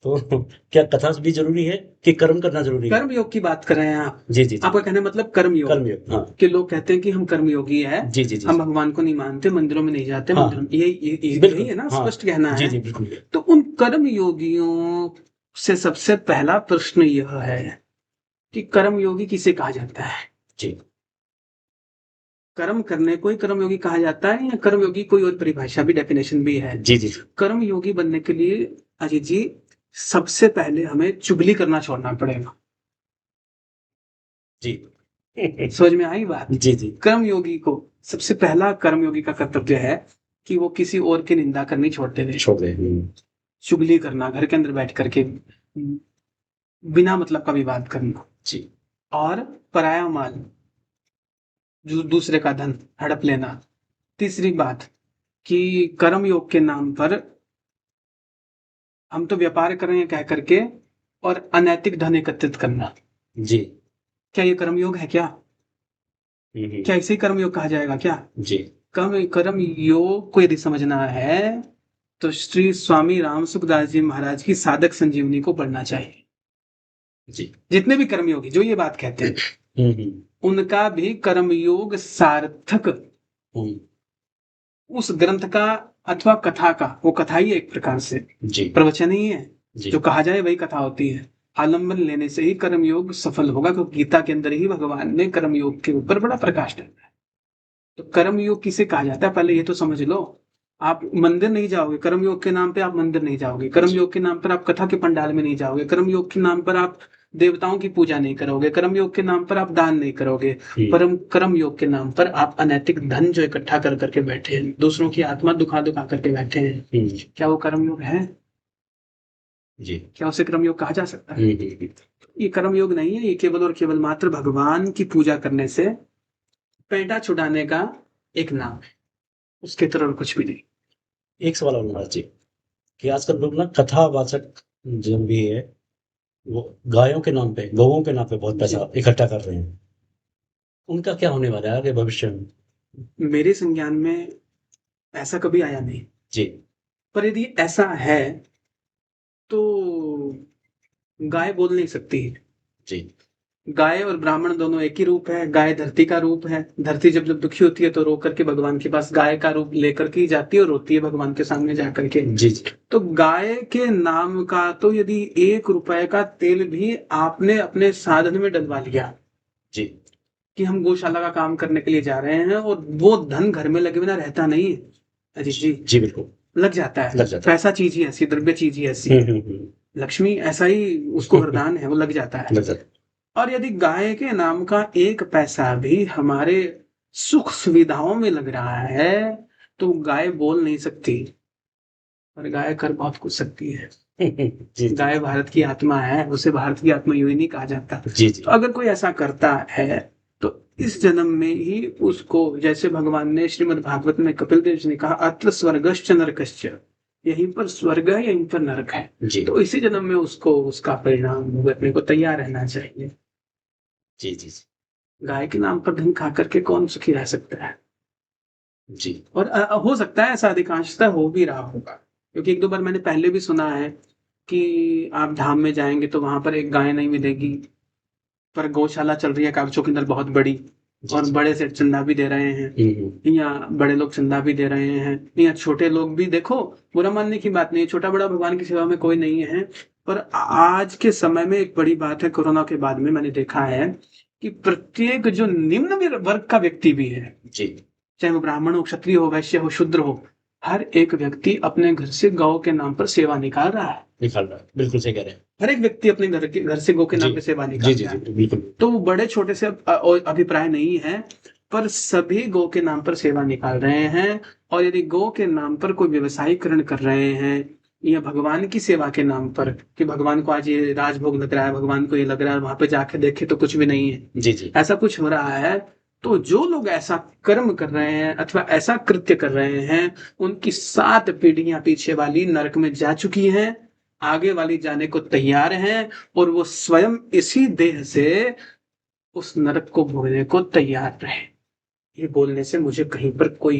तो क्या कथा भी ज़रूरी है कि कर्म करना ज़रूरी है? कर्म योग की बात कर रहे हैं आप? जी, जी, जी। आपका कहने का मतलब कर्म योग। कर्मयोग, हाँ। कि लोग कहते हैं कि हम कर्मयोगी है, जी, जी, जी, हम जी। भगवान को नहीं मानते, मंदिरों में नहीं जाते, हाँ, मंदिरों में ये यही बिल्कुल, है ना, हाँ। स्पष्ट कहना जी, है। जी, बिल्कुल। तो उन कर्म योगियों से सबसे पहला प्रश्न यह है कि कर्म योगी किसे कहा जाता है? जी। कर्म करने को ही कर्म योगी कहा जाता है, या कर्म योगी कोई और परिभाषा भी, डेफिनेशन भी है? जी, जी, जी। कर्म योगी बनने के लिए अजीत जी, सबसे पहले हमें चुगली करना छोड़ना पड़ेगा। जी। समझ में आई बात? जी, जी। कर्म योगी को सबसे पहला कर्म योगी का कर्तव्य है कि वो किसी और की निंदा करनी छोड़ दे। छोड़ दें। चुगली करना, घर के अंदर बैठ करके बिना मतलब का विवाद करना, जी। और पराया माल, जो दूसरे का धन हड़प लेना। तीसरी बात कि कर्म योग के नाम पर हम तो व्यापार कर रहे हैं कह करके और अनैतिक धन एकत्रित करना। जी। क्या ये कर्म योग है क्या? हुँ, हुँ। क्या इसे कर्म योग कहा जाएगा क्या? जी। कर्म योग को यदि समझना है तो श्री स्वामी राम सुखदास जी महाराज की साधक संजीवनी को पढ़ना चाहिए। जी। जितने भी कर्मयोगी जो ये बात कहते हैं, हुँ, हुँ। उनका भी कर्मयोग सार्थक हुँ। उस ग्रंथ का अथवा कथा का, वो कथा ही है एक प्रकार से, जी। प्रवचन ही है, जी। जो कहा जाए वही कथा होती है। आलम्बन लेने से ही कर्मयोग सफल होगा, क्योंकि गीता के अंदर ही भगवान ने कर्मयोग के ऊपर बड़ा प्रकाश डाला है। तो कर्मयोग किसे कहा जाता है, पहले ये तो समझ लो। आप मंदिर नहीं जाओगे कर्मयोग के नाम पे, आप मंदिर नहीं जाओगे कर्मयोग के नाम पर, आप कथा के पंडाल में नहीं जाओगे कर्मयोग के नाम पर, आप देवताओं की पूजा नहीं करोगे, कर्म योग के नाम पर आप दान नहीं करोगे, परम कर्म योग के नाम पर आप अनैतिक धन जो इकट्ठा कर करके बैठे हैं, दूसरों की आत्मा दुखा दुखा करके बैठे हैं, क्या वो कर्म योग है? जी। क्या उसे कर्म योग कहा जा सकता है? ये कर्म योग नहीं है, ये केवल और केवल मात्र भगवान की पूजा करने से पैंटा छुड़ाने का एक नाम है, उसके तरह और कुछ भी नहीं। एक सवाल और महाराज जी, कि आजकल लोग ना कथावाचक जो भी है, वो गायों के नाम पे, गौओं के नाम पे बहुत पैसा इकट्ठा कर रहे हैं। उनका क्या होने वाला है आगे भविष्य में? मेरे संज्ञान में ऐसा कभी आया नहीं, जी। पर यदि ऐसा है तो गाय बोल नहीं सकती। जी। गाय और ब्राह्मण दोनों एक ही रूप है। गाय धरती का रूप है। धरती जब जब दुखी होती है तो रो करके भगवान के पास गाय का रूप लेकर के जाती है और रोती है भगवान के सामने जा करके। जी जी। तो गाय के नाम का तो यदि 1 रुपए का तेल भी आपने अपने साधन में डलवा लिया जी। कि हम गौशाला का काम करने के लिए जा रहे हैं, और वो धन घर में लगे बिना रहता नहीं है अजीत जी। जी बिल्कुल। लग जाता है। लग जाता है। पैसा चीज ही ऐसी, द्रव्य चीज ही ऐसी, लक्ष्मी ऐसा ही उसको वरदान है, वो लग जाता है। लग जाता है। और यदि गाय के नाम का 1 पैसा भी हमारे सुख सुविधाओं में लग रहा है तो गाय बोल नहीं सकती, और गाय कर बहुत कुछ सकती है। जी जी। गाय भारत की आत्मा है, उसे भारत की आत्मा यूं ही नहीं कहा जाता। जी जी। तो अगर कोई ऐसा करता है तो इस जन्म में ही उसको, जैसे भगवान ने श्रीमद् भागवत में कपिल देव जी ने कहा, अत्र स्वर्गश्च नरकश्च, यहीं पर स्वर्ग है, यहीं पर नरक है। जी तो इसी जन्म में उसको उसका परिणाम भुगतने को तैयार रहना चाहिए। जी। जी जी। गाय के नाम पर धन खा करके कौन सुखी रह सकता है? जी। और हो सकता है ऐसा अधिकांशतः हो भी रहा होगा, क्योंकि 1-2 बार मैंने पहले भी सुना है कि आप धाम में जाएंगे तो वहां पर एक गाय नहीं मिलेगी, पर गौशाला चल रही है कागजों के अंदर बहुत बड़ी, और बड़े सेठ चंदा भी दे रहे हैं, या बड़े लोग चंदा भी दे रहे हैं, या छोटे लोग भी। देखो, बुरा मानने की बात नहीं है, छोटा बड़ा भगवान की सेवा में कोई नहीं है, पर आज के समय में एक बड़ी बात है, कोरोना के बाद में मैंने देखा है कि प्रत्येक जो निम्न वर्ग का व्यक्ति भी है, जी। चाहे वो ब्राह्मण हो, क्षत्रिय हो, वैश्य हो, शूद्र हो, हर एक व्यक्ति अपने घर से गौ के नाम पर सेवा निकाल रहा है। निकाल रहा है, बिल्कुल सही कह रहे हैं। हर एक व्यक्ति अपने घर से गौ के नाम जी। पे सेवा जी निकाल जी रहा है। जी बिल्कुल। तो वो बड़े छोटे से अभिप्राय नहीं है, पर सभी गौ के नाम पर सेवा निकाल रहे हैं। और यदि गौ के नाम पर कोई व्यवसायीकरण कर रहे हैं, या भगवान की सेवा के नाम पर कि भगवान को आज ये राजभोग लग रहा है, भगवान को ये लग रहा है, वहां पे जाके देखे तो कुछ भी नहीं है, जी जी। ऐसा कुछ हो रहा है, तो जो लोग ऐसा कर्म कर रहे हैं अथवा ऐसा कृत्य कर रहे हैं, उनकी 7 पीढ़ियां पीछे वाली नरक में जा चुकी हैं, आगे वाली जाने को तैयार हैं, और वो स्वयं इसी देह से उस नरक को भोगने को तैयार रहे। ये बोलने से मुझे कहीं पर कोई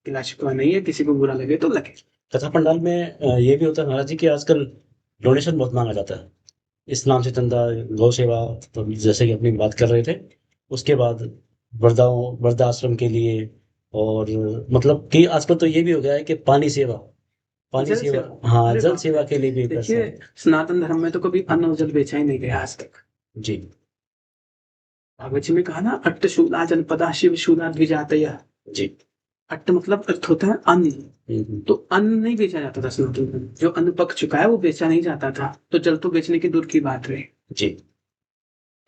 गिला शिकवा नहीं है, किसी को बुरा लगे तो लगे। कथा पंडाल में ये भी होता है महाराज जी कि आजकल डोनेशन बहुत मांगा जाता है, इस नाम से चंदा, गौ सेवा, तो जैसे कि अपनी बात कर रहे थे, उसके बाद वृद्धाश्रम के लिए, और मतलब कि आजकल तो ये भी हो गया है कि पानी सेवा, पानी जल सेवा, सेवा, हाँ अरे जल बाप सेवा रे। के लिए भी पैसा देखिए, है। सनातन धर्म में तो कभी अन्न और जल बेचा ही नहीं गया आज तक। जी भागवत जी में कहा ना, अट्ट शूला जनपदा शिव शूला द्विजातय। जी। अट्ट मतलब अर्थ होता है अन्न, तो अन्न नहीं बेचा जाता था सनातन धर्म में। जो अन्न पक चुका है वो बेचा नहीं जाता था, तो जल तो बेचने की दूर की बात रही। जी।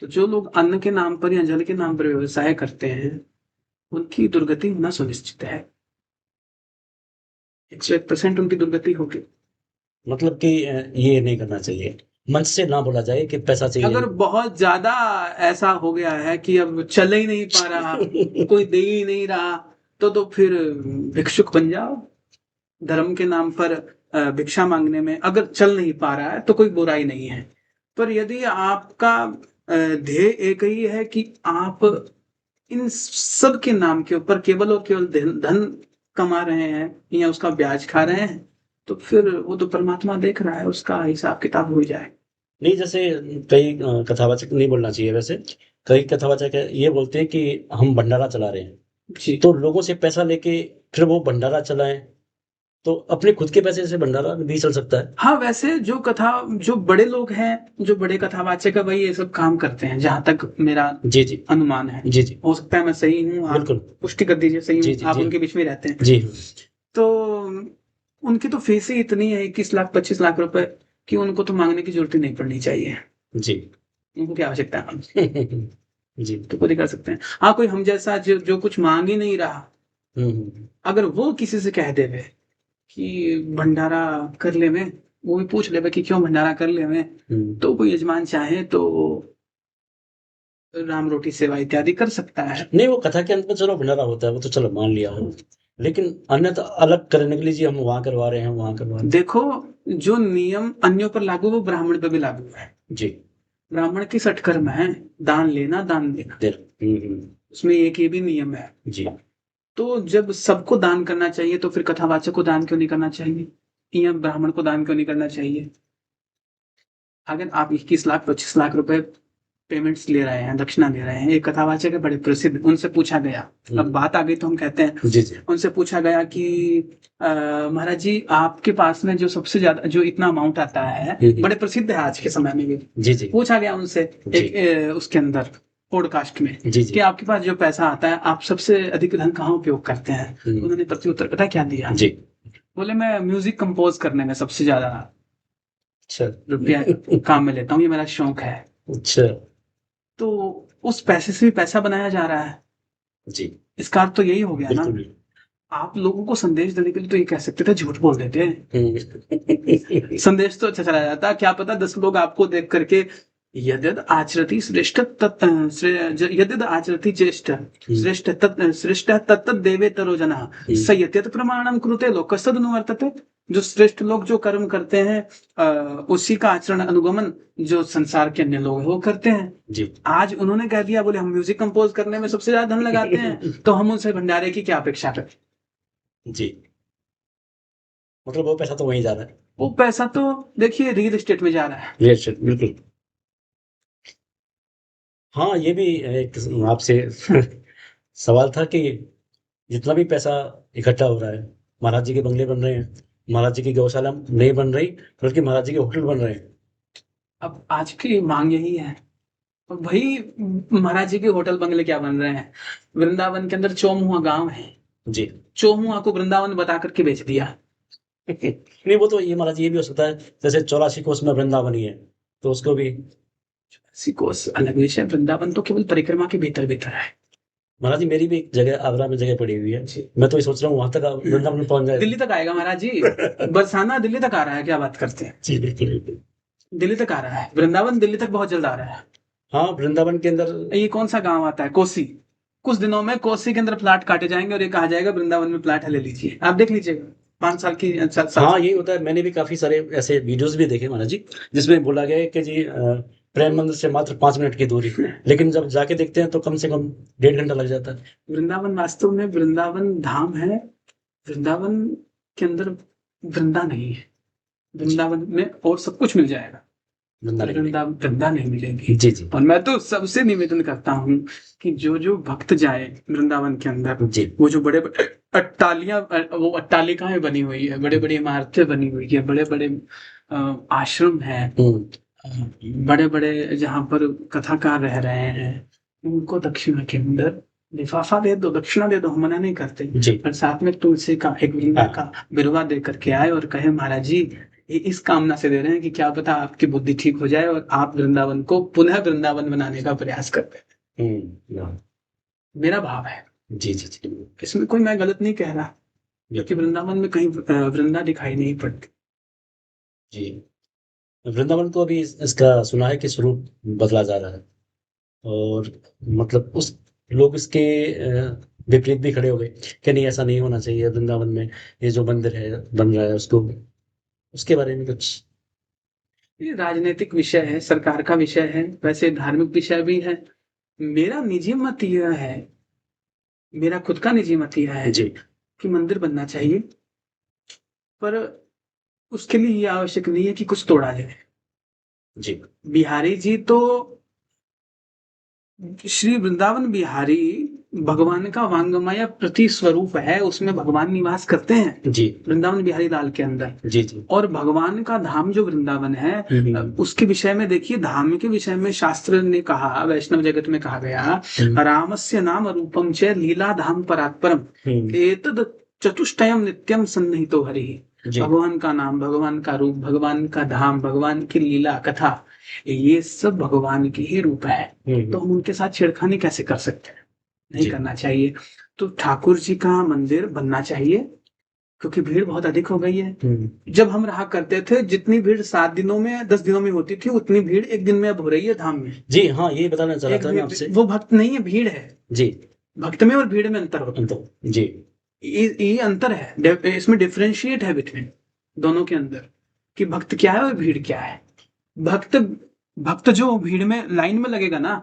तो जो लोग अन्न के नाम पर या जल के नाम पर व्यवसाय करते हैं, उनकी दुर्गति होना सुनिश्चित है। 101% उनकी दुर्गति होगी। मतलब कि ये नहीं करना चाहिए, मंच से ना बोला जाए कि पैसा चाहिए। अगर बहुत ज्यादा ऐसा हो गया है कि अब चल ही नहीं पा रहा, कोई दे ही नहीं रहा, तो फिर भिक्षुक बन जाओ। धर्म के नाम पर भिक्षा मांगने में अगर चल नहीं पा रहा है तो कोई बुराई नहीं है, पर यदि आपका ध्येय एक ही है कि आप इन सब के नाम के ऊपर केवल और केवल धन कमा रहे हैं या उसका ब्याज खा रहे हैं, तो फिर वो तो परमात्मा देख रहा है, उसका हिसाब किताब हो जाए। नहीं, जैसे कई कथावाचक, नहीं बोलना चाहिए वैसे, कई कथावाचक ये बोलते हैं कि हम भंडारा चला रहे हैं, जी। तो लोगों से पैसा लेके फिर वो भंडारा चलाएं, तो अपने खुद के पैसे से भंडारा भी चल सकता है। हाँ, वैसे जो बड़े लोग हैं, जो बड़े कथावाचक है, वही ये सब काम करते हैं, जहां तक मेरा जी जी। अनुमान है। जी जी। हो सकता है मैं सही हूँ, आप बिल्कुल। पुष्टि कर दीजिए, सही जी हूँ, जी आप जी। उनके बीच में रहते हैं। जी तो उनकी तो फीस ही इतनी है, 21 लाख 25 लाख रुपए, कि उनको तो मांगने की जरूरत ही नहीं पड़नी चाहिए। जी। उनको क्या आवश्यकता है? जी। तो पूरी कर सकते हैं। हाँ, कोई हम जैसा जो कुछ मांग ही नहीं रहा, अगर वो किसी से कह देवे कि भंडारा कर ले में, वो भी पूछ लेवे कि क्यों भंडारा कर ले में, तो कोई यजमान चाहे तो राम रोटी सेवा इत्यादि कर सकता है। नहीं, वो कथा के अंत में चलो भंडारा होता है, वो तो चलो मान लिया हो, लेकिन अन्यथा अलग करने के लिए जी हम वहाँ करवा रहे हैं, वहाँ करवा रहे हैं। देखो, जो नियम अन्यों पर लागू वो ब्राह्मण पे भी लागू है। जी। ब्राह्मण के 60 कर्म है, दान लेना, दान देना, उसमें एक ये भी नियम है। जी। तो जब सबको दान करना चाहिए तो फिर कथावाचक को दान क्यों नहीं करना चाहिए, या ब्राह्मण को दान क्यों नहीं करना चाहिए? अगर आप 21 लाख 25 लाख रुपए पेमेंट्स ले रहे हैं, दक्षिणा ले रहे हैं, एक कथावाचक है बड़े प्रसिद्ध, उनसे पूछा गया, अब बात आ गई तो हम कहते हैं, जी जी। उनसे पूछा गया कि महाराज जी आपके पास में जो सबसे ज्यादा जो इतना अमाउंट आता है, बड़े प्रसिद्ध है आज के समय में भी, जी जी। पूछा गया उनसे एक उसके अंदर पॉडकास्ट में जी जी। कि आपके पास जो पैसा आता है आप सबसे अधिक धन कहाँ उपयोग करते हैं? उन्होंने प्रत्युत्तर पता क्या दिया? जी। बोले मैं म्यूजिक कंपोज करने में सबसे ज्यादा अच्छा। रुपया काम में लेता हूँ, ये मेरा शौक है। अच्छा। तो उस पैसे से भी पैसा बनाया जा रहा है। जी। इसका अर्थ तो यही हो गया ना, बिल्कुल। आप लोगों को संदेश देने के लिए तो ये कह सकते थे झूठ बोल देते, संदेश तो अच्छा चला जाता। क्या पता 10 लोग आपको देख करके यद्यद आचरति श्रेष्ठ यद्यद आचरति ज्येष्ठ श्रेष्ठ तत्त देवेतरो जनः स यद्यत प्रमाणम कुरुते लोकस्तदनुवर्तते। जो श्रेष्ठ लोग जो कर्म करते हैं उसी का आचरण अनुगमन जो संसार के अन्य लोग हैं वो करते हैं। जी। आज उन्होंने कह दिया, बोले हम म्यूजिक कंपोज करने में सबसे ज्यादा धन लगाते हैं, तो हम उनसे भंडारे की क्या अपेक्षा करें? जी। मतलब वो पैसा तो वहीं जा रहा है। वो पैसा तो देखिए रियल एस्टेट में जा रहा है। रियल एस्टेट, बिल्कुल। हाँ, ये भी एक आपसे सवाल था कि जितना भी पैसा इकट्ठा हो रहा है, महाराज जी के बंगले बन रहे हैं, महाराज जी की गौशाला नहीं बन रही, बल्कि महाराज जी के होटल बन रहे हैं। अब आज की मांग यही है। और भाई महाराज जी के होटल बंगले क्या बन रहे हैं? वृंदावन के अंदर चौमुहा गांव है जी। चौमुहा को वृंदावन बता करके बेच दिया। नहीं, वो तो ये महाराज ये भी हो सकता है, जैसे 84 कोस में वृंदावन ही है, तो उसको भी कोस अलग विषय, वृंदावन तो केवल परिक्रमा के भीतर भीतर है। महाराज जी मेरी भी एक जगह आगरा में जगह पड़ी हुई है, मैं तो ये सोच रहा हूँ वहां तक वृंदावन में पहुंच जाए। दिल्ली तक आएगा महाराज जी, बरसाना दिल्ली तक आ रहा है, क्या बात करते हैं? जी बिल्कुल। दिल्ली तक आ रहा है, वृंदावन दिल्ली तक बहुत जल्द आ रहा है। हाँ, वृंदावन के अंदर ये कौन सा गांव आता है? कोसी। कुछ दिनों में कोसी के अंदर प्लाट काटे जाएंगे और ये कहा जाएगा वृंदावन में प्लाट है, ले लीजिए। आप देख लीजिएगा 5 साल की हाँ, यही होता है। मैंने भी काफी सारे ऐसे वीडियोस भी देखे महाराज जी, जिसमें बोला गया है कि जी प्रेम मंदिर से मात्र 5 मिनट की दूरी, लेकिन जब जाके देखते हैं तो कम से कम 1.5 घंटा लग जाता है। वृंदावन वास्तव में वृंदावन धाम है। वृंदावन के अंदर वृंदा नहीं है, वृंदावन में और सब कुछ मिल जाएगा, वृंदा नहीं मिलेगी। जी जी। और मैं तो सबसे निवेदन करता हूँ कि जो भक्त जाए वृंदावन के अंदर जी, वो जो बड़े वो अट्टालिकाएं बनी हुई है, बड़े बड़े इमारतें बनी हुई है, बड़े बड़े आश्रम है, बड़े बड़े जहाँ पर कथाकार रह रहे हैं, उनको दक्षिणा के अंदर लिफाफा दे दो, दक्षिणा दे दो, हम मना नहीं करते, पर साथ में तुलसी का एक वृंदा का बिरवा दे करके आए और कहे महाराज जी ये इस कामना से दे रहे हैं कि क्या पता आपकी बुद्धि ठीक हो जाए और आप वृंदावन को पुनः वृंदावन बनाने का प्रयास करते हैं। मेरा भाव है। जी जी जी। इसमें कोई मैं गलत नहीं कह रहा, क्योंकि वृंदावन में कहीं वृंदा दिखाई नहीं पड़ती। जी, वृंदावन को अभी इसका सुना है कि स्वरूप बदला जा रहा है, और मतलब उस लोग इसके विपरीत भी खड़े हो गए कि नहीं, ऐसा नहीं होना चाहिए। वृंदावन में ये जो मंदिर है बन रहा है, उसके बारे में कुछ? ये राजनीतिक विषय है, सरकार का विषय है, वैसे धार्मिक विषय भी है। मेरा निजी मत यह है, मेरा खुद का निजी मत यह है जी कि मंदिर बनना चाहिए, पर उसके लिए ये आवश्यक नहीं है कि कुछ तोड़ा जाए। जी। बिहारी जी तो श्री वृंदावन बिहारी भगवान का वांगमय प्रति स्वरूप है, उसमें भगवान निवास करते हैं जी, वृंदावन बिहारी लाल के अंदर। जी जी। और भगवान का धाम जो वृंदावन है उसके विषय में देखिए, धाम के विषय में शास्त्र ने कहा, वैष्णव जगत में कहा गया, रामस्य नाम रूपम च लीला धाम परात्परम एतद चतुष्टयम नित्यम सन्निहितो हरि। जी भगवान का नाम, भगवान का रूप, भगवान का धाम, भगवान की लीला कथा, ये सब भगवान के ही रूप है। तो हम उनके साथ छेड़खानी कैसे कर सकते हैं? नहीं जी करना चाहिए। तो ठाकुर जी का मंदिर बनना चाहिए, क्योंकि भीड़ बहुत अधिक हो गई है। जब हम रहा करते थे, जितनी भीड़ 7 दिनों में 10 दिनों में होती थी, उतनी भीड़ एक दिन में अब हो रही है धाम में। जी हाँ, ये बताना चाह रहा एक था मैं आपसे। वो भक्त नहीं है, भीड़ है। जी भक्त में और भीड़ में अंतर होता है। अंतर जी ये अंतर है, इसमें डिफरेंशिएट है बिटवीन दोनों के अंदर, कि भक्त क्या है और भीड़ क्या है। भक्त भक्त जो भीड़ में लाइन में लगेगा ना,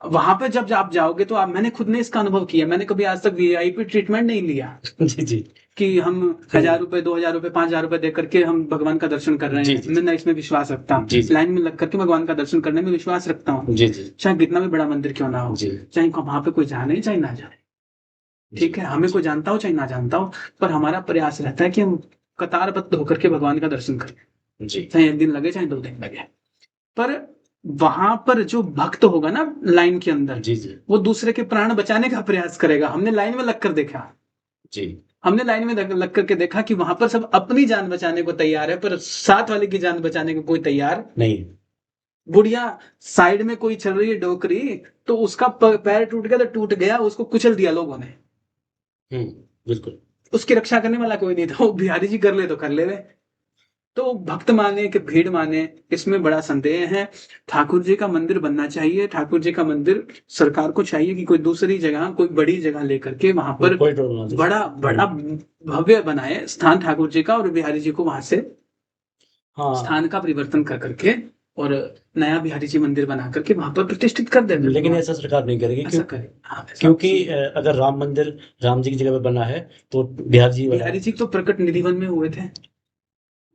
वहां पे जब आप जाओगे तो आप, मैंने खुद ने इसका अनुभव किया। मैंने कभी आज तक वीआईपी ट्रीटमेंट नहीं लिया जी जी कि हम 1,000 रुपए, 2,000 रुपए, 5,000 रुपए दे करके हम भगवान का दर्शन कर रहे जी हैं। जी मैं ना इसमें विश्वास रखता हूँ। जी जी लाइन में लग करके भगवान का दर्शन करने में विश्वास रखता हूँ, जी जी चाहे कितना भी बड़ा मंदिर क्यों ना हो, जी चाहे वहां पे कोई जाने चाहे ना जाए। ठीक है, हमें कोई जानता हो चाहे ना जानता हो, पर हमारा प्रयास रहता है कि हम कतारबद्ध होकर के भगवान का दर्शन करें, जी चाहे 1 दिन लगे चाहे 2 दिन लगे। पर वहां पर जो भक्त होगा ना लाइन के अंदर, जी जी वो दूसरे के प्राण बचाने का प्रयास करेगा। हमने लाइन में लगकर देखा, जी हमने लाइन में लग करके देखा कि वहां पर सब अपनी जान बचाने को तैयार है, पर साथ वाले की जान बचाने को कोई तैयार। नहीं बुढ़िया साइड में कोई चल रही है डोकरी, तो उसका पैर टूट गया तो टूट गया, उसको कुचल दिया लोगों ने। बिल्कुल उसकी रक्षा करने वाला कोई नहीं था। वो बिहारी जी कर ले तो कर ले वे। तो भक्त माने कि भीड़ माने, इसमें बड़ा संदेह है। ठाकुर जी का मंदिर बनना चाहिए। ठाकुर जी का मंदिर सरकार को चाहिए कि कोई दूसरी जगह, कोई बड़ी जगह लेकर के वहां पर कोई टोल ना दे। बड़ा बड़ा भव्य बनाए स्थान ठाकुर जी का, और बिहारी जी को वहां से हाँ स्थान का परिवर्तन कर करके और नया बिहारी जी मंदिर बना करके वहां पर प्रतिष्ठित कर दे। लेकिन ऐसा सरकार नहीं करेगी ऐसा करे, हाँ, ऐसा क्योंकि अगर राम मंदिर राम जी की जगह पे बना है तो बिहारी जी तो प्रकट निधिवन में हुए थे।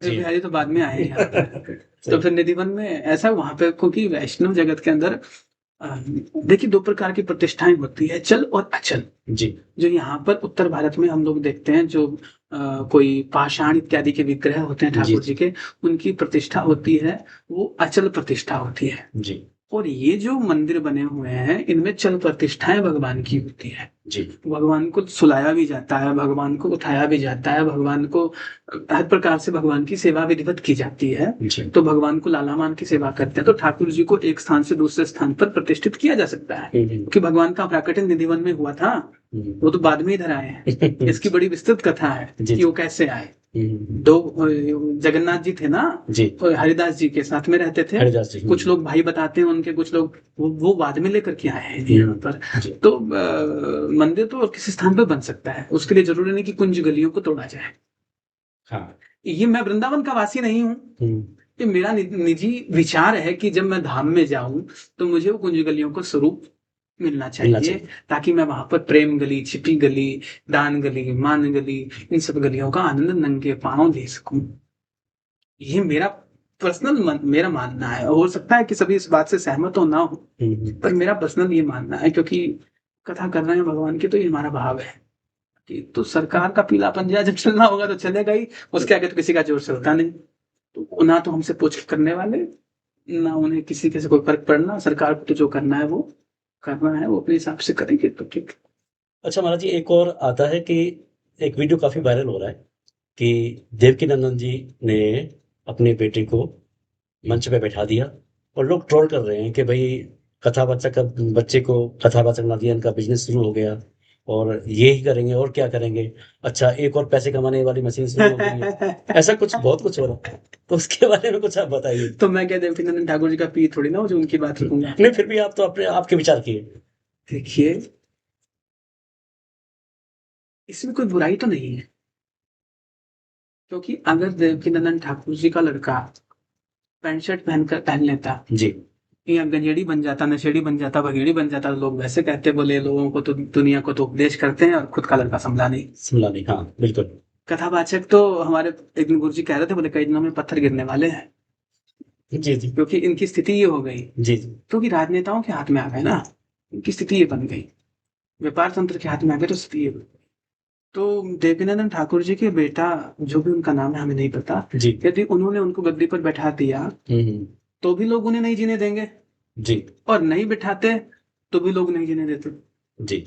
जी बिहारी तो बाद में आए हैं यहाँ पे। तो फिर निधिवन में ऐसा वहां पे, क्योंकि वैष्णव जगत के अंदर देखिए 2 प्रकार की प्रतिष्ठाएं होती है, चल और अचल। जी जो यहाँ पर उत्तर भारत में हम लोग देखते हैं, जो कोई पाषाण इत्यादि के विग्रह होते हैं ठाकुर जी के, उनकी प्रतिष्ठा होती है, वो अचल प्रतिष्ठा होती है। जी और ये जो मंदिर बने हुए हैं, इनमें चल प्रतिष्ठाएं भगवान की होती है। जी भगवान को सुलाया भी जाता है, भगवान को उठाया भी जाता है, भगवान को हर प्रकार से भगवान की सेवा विधिवत की जाती है। जी तो भगवान को लाला मान की सेवा करते हैं, तो ठाकुर जी को एक स्थान से दूसरे स्थान पर प्रतिष्ठित किया जा सकता है। क्योंकि भगवान का प्राकट्य निधिवन में हुआ था, वो तो बाद में इधर आए हैं। इसकी बड़ी विस्तृत कथा है कि वो कैसे आए। 2 जगन्नाथ जी थे ना, जी हरिदास जी के साथ में रहते थे। हरिदास जी कुछ लोग भाई बताते हैं उनके, कुछ लोग वो बाद में लेकर के आए हैं यहाँ पर। जी तो मंदिर तो और किसी स्थान पर बन सकता है, उसके लिए जरूरी नहीं कि कुंज गलियों को तोड़ा जाए। हाँ ये मैं वृंदावन का वासी नहीं हूँ, ये मेरा निजी विचार है कि जब मैं धाम में जाऊं तो मुझे वो कुंज गलियों को स्वरूप मिलना चाहिए, ताकि मैं वहां पर प्रेम गली, छिपी गली, दान गली, मान गली, इन सब गलियों का आनंद नंगे पांव ले सकूं। ये मेरा पर्सनल मेरा मानना है। हो सकता है कि सभी इस बात से सहमत हो ना हो, पर मेरा पर्सनल ये मानना है, क्योंकि कथा कर रहे हैं भगवान की, तो ये हमारा भाव है कि तो सरकार का पीला पंजा जब चलना होगा तो चलेगा ही, उसके आगे तो किसी का जोर चलता नहीं। तो ना तो हमसे पूछ करने वाले, ना उन्हें किसी के से कोई फर्क पड़ना। सरकार को तो जो करना है वो करना है, वो अपने हिसाब से करेंगे तो ठीक। अच्छा महाराज जी, एक और आता है कि एक वीडियो काफी वायरल हो रहा है कि देवकी नंदन जी ने अपने बेटे को मंच पे बैठा दिया और लोग ट्रोल कर रहे हैं कि भाई बच्चे को कथावाचक बना दिया, इनका बिजनेस शुरू हो गया और ये ही करेंगे और क्या करेंगे। अच्छा, एक और पैसे कमाने वाली मशीन शुरू हो गई है। ऐसा कुछ बहुत कुछ हो रहा है, तो उसके बारे में कुछ आप बताइए। तो मैं क्या देवकी नंदन ठाकुर जी का पी थोड़ी ना हो जो उनकी बात रखूंगा। नहीं, फिर भी आप तो अपने आपके विचार किए। देखिए, इसमें कोई बुराई तो नहीं है, क्योंकि अगर देवकी नंदन ठाकुर जी का लड़का पैंट शर्ट पहन लेता, जी या गंजेड़ी बन जाता, नशेड़ी बन जाता, भगेड़ी बन जाता, तो लोग वैसे कहते, बोले लोगों को तो, दुनिया को तो उपदेश करते हैं और खुद का लड़का संभला नहीं। शिमला नहीं, हाँ बिल्कुल। कथावाचक तो हमारे एक दिन गुरु जी कह रहे थे, बोले कई दिनों में पत्थर गिरने वाले हैं, जी जी क्योंकि इनकी स्थिति ये हो गई। जी जी क्योंकि राजनेताओं के हाथ में आ गए ना, इनकी स्थिति ये बन गई, व्यापार तंत्र के हाथ में आ गए, तो स्थिति ये बन गई। तो देवकीनंदन ठाकुर जी के बेटा, जो भी उनका नाम है हमें नहीं पता, जी यदि उन्होंने उनको गद्दी पर बैठा दिया तो भी लोग उन्हें नहीं जीने देंगे, जी और नहीं बिठाते तो भी लोग नहीं जीने देते। जी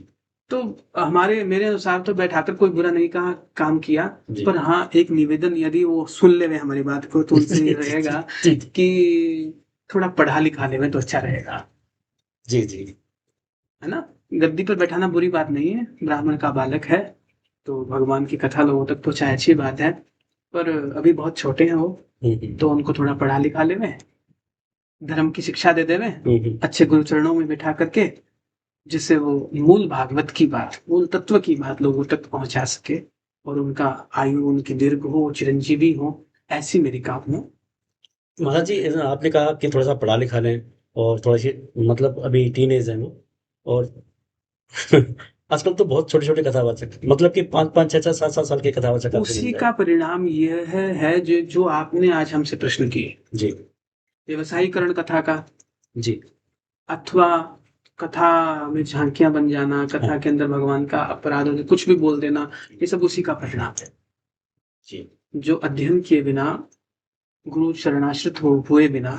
तो हमारे मेरे अनुसार तो बैठाकर कोई बुरा नहीं कहा काम किया, जी। पर हाँ, एक निवेदन यदि वो सुन लेवे हमारी बात को तो उनसे ये रहेगा जी, जी। कि थोड़ा पढ़ा-लिखा लेवे तो अच्छा रहेगा, जी, जी। है ना? गद्दी पर बैठाना बुरी बात नहीं है, ब्राह्मण का बालक है, तो भगवान की कथा लोगों तक पहुँचाए अच्छी बात है, पर अभी बहुत छोटे हैं वो, हुँ, हुँ। तो उनको थोड़ा पढ़ा-लिखा लेवे, धर्म की शिक्षा दे देवे, हुँ, हुँ। अच्छे गुरु चरणों में बिठा कर के, जिससे वो मूल भागवत की बात, मूल तत्व की बात लोगों तक पहुँचा सके और उनका आयु उनकी दीर्घ हो, चिरंजीवी हो, ऐसी मेरी कामना। महाराज जी, आपने कहा कि थोड़ा-सा पढ़ा-लिखा लें और थोड़ी-सी मतलब अभी टीनेज है वो और आजकल तो बहुत छोटे-छोटे कथावाचक मतलब कि 5-5, 6-6, 7-7 साल के कथावाचक आपको मिल उसी जाएँ। का परिणाम यह है जो आपने आज हमसे प्रश्न किए। जी, व्यवसायीकरण कथा का जी। अथवा कथा में झांकियाँ बन जाना, हाँ, कथा के अंदर भगवान का अपराध होना, कुछ भी बोल देना, ये सब उसी का परिणाम है। जी, जो अध्ययन किए बिना, गुरु शरणाश्रित हुए बिना,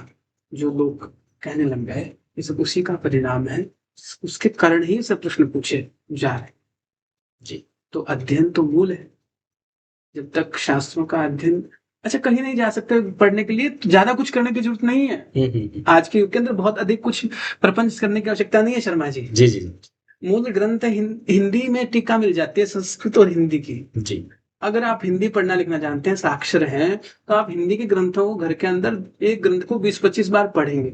जो लोग कहने लग गए, ये सब उसी का परिणाम है। उसके कारण ही सब प्रश्न पूछे जा रहे हैं। जी। तो अध्ययन तो मूल है। जब तक शास्त्रों का अध्ययन अच्छा कहीं नहीं जा सकते पढ़ने के लिए तो ज़्यादा कुछ करने की ज़रूरत नहीं है। हुँ, हुँ, हुँ। आज के युग के अंदर बहुत अधिक कुछ प्रपंच करने की आवश्यकता नहीं है शर्मा जी। जी, जी, मूल ग्रंथ हिंदी में टीका मिल जाती है संस्कृत और हिंदी की। जी। अगर आप हिंदी पढ़ना लिखना जानते हैं, साक्षर हैं, तो आप हिंदी के ग्रंथों को घर के अंदर एक ग्रंथ को 20-25 बार पढ़ेंगे।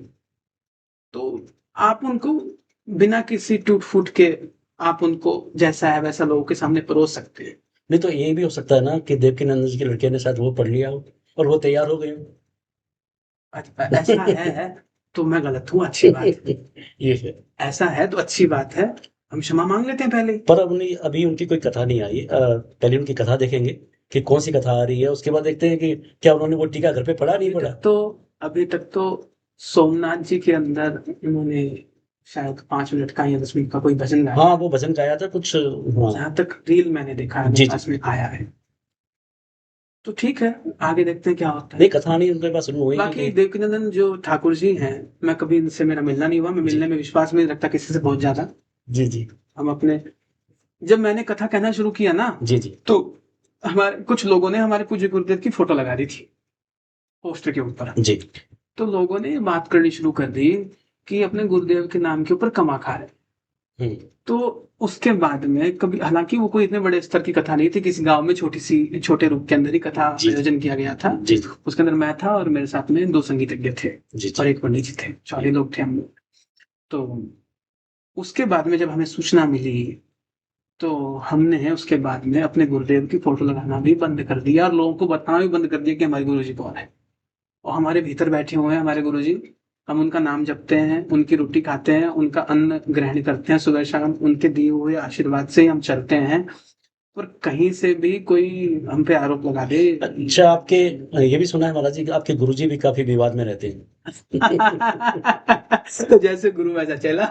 तो आप उनको बिना किसी टूट-फूट के आप उनको जैसा है वैसा लोगों के सामने परोस सकते हैं। नहीं तो ये भी हो सकता है ना कि देवकीनंदन जी की लड़कियों ने शायद वो पढ़ लिया हो और वो तैयार हो गई हो। ऐसा है तो मैं गलत हूँ, अच्छी बात है। ये है। ऐसा है तो अच्छी बात है। हम क्षमा माँग लेते हैं पहले ही। पर अभी उनकी कोई कथा नहीं आई। पहले उनकी कथा देखेंगे कि कौन-सी कथा आ रही है, उसके बाद देखते हैं कि क्या उन्होंने वो टीका घर पे पढ़ा, नहीं पढ़ा? अभी तक तो सोमनाथ जी के अंदर उन्होंने शायद 5 मिनट का या 10 मिनट का कोई भजन गाया। हाँ, वो भजन गाया था कुछ। हाँ। जहाँ तक रील मैंने देखा है, जी, मेरे जी। पास में आया है। तो ठीक है, आगे देखते हैं क्या होता है। नहीं, कथा नहीं उनके पास शुरू हुई बाकी क्योंकि देवकीनंदन जो ठाकुर जी हैं, मैं कभी इनसे मेरा मिलना नहीं हुआ, मैं जी। मिलने में विश्वास नहीं रखता किसी से बहुत ज़्यादा। जी, जी। हम अपने जब मैंने कथा कहना शुरू किया ना, जी, जी। तो हमारे कुछ लोगों ने हमारे पूज्य गुरुदेव की फ़ोटो लगा दी थी, पोस्टर के ऊपर। जी। तो लोगों ने बात करनी शुरू कर दी कि अपने गुरुदेव के नाम के ऊपर कमा खा रहे हैं। हुँ। तो उसके बाद में कभी हालाँकि वो कोई इतने बड़े स्तर की कथा नहीं थी, किसी गाँव में छोटी-सी छोटे रूप के अंदर ही कथा जी, जी। आयोजन किया गया था। जी, जी। उसके अंदर मैं था और मेरे साथ में 2 संगीतज्ञ थे जी, और जी। 1 पंडित जी थे, 40 लोग थे हम लोग। तो उसके बाद में जब हमें सूचना मिली, तो हमने उसके बाद में अपने गुरुदेव की फ़ोटो लगाना भी बंद कर दिया और लोगों को बताना भी बंद कर दिया कि हमारे गुरुजी कौन है। और हमारे भीतर बैठे हुए हैं हमारे गुरुजी, हम उनका नाम जपते हैं, उनकी रोटी खाते हैं, उनका अन्न ग्रहण करते हैं सुबह-शाम, उनके दिए हुए आशीर्वाद से ही हम चलते हैं। और कहीं से भी कोई हम पे आरोप लगा दे अच्छा, आपके ये भी सुना है महाराज जी कि आपके गुरुजी भी काफ़ी विवाद में रहते हैं। तो जैसे गुरु वैसा चेला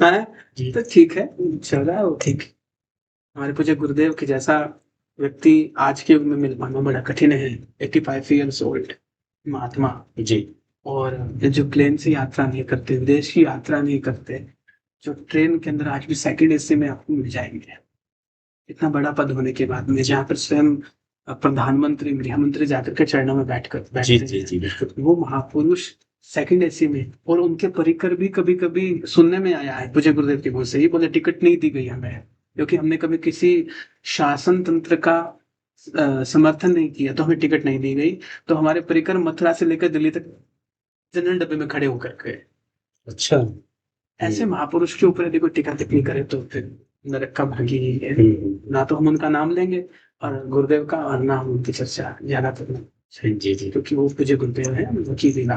हैं? जी। तो ठीक है, चल रहा है वो ठीक। हमारे पूज्य गुरुदेव के जैसा व्यक्ति आज के युग में मिल पाना बड़ा कठिन है। 85 इयर्स ओल्ड महात्मा जी। और जो प्लेन से यात्रा नहीं करते, विदेश की यात्रा नहीं करते, जो ट्रेन के अंदर आज भी सेकंड एसी में आपको मिल जाएँगे। इतना बड़ा पद होने के बाद में जी। जहाँ पर स्वयं प्रधानमंत्री, गृहमंत्री जाकर के चरणों में जी, बैठते जी, हैं। जी, बिल्कुल। वो महापुरुष सेकंड एसी में और उनके परिकर भी कभी-कभी सुनने में आया है पूज्य गुरुदेव के मुँह से ही बोले टिकट नहीं दी गई हमें, क्योंकि हमने कभी किसी शासन तंत्र का समर्थन नहीं किया तो हमें टिकट नहीं दी गई। तो हमारे परिकर मथुरा से लेकर दिल्ली तक जनरल डब्बे में खड़े होकर गए। अच्छा। ऐसे हुँ। महापुरुष के ऊपर यदि कोई टिक्का-टिप्पणी करे तो फिर नरक का भागी ही है। हुँ, हुँ। ना तो हम उनका नाम लेंगे और गुरुदेव का और ना हम उनकी चर्चा ज़्यादा करना जी, जी, जी। क्योंकि वो पूज्य गुरुदेव हैं, उनकी लीला।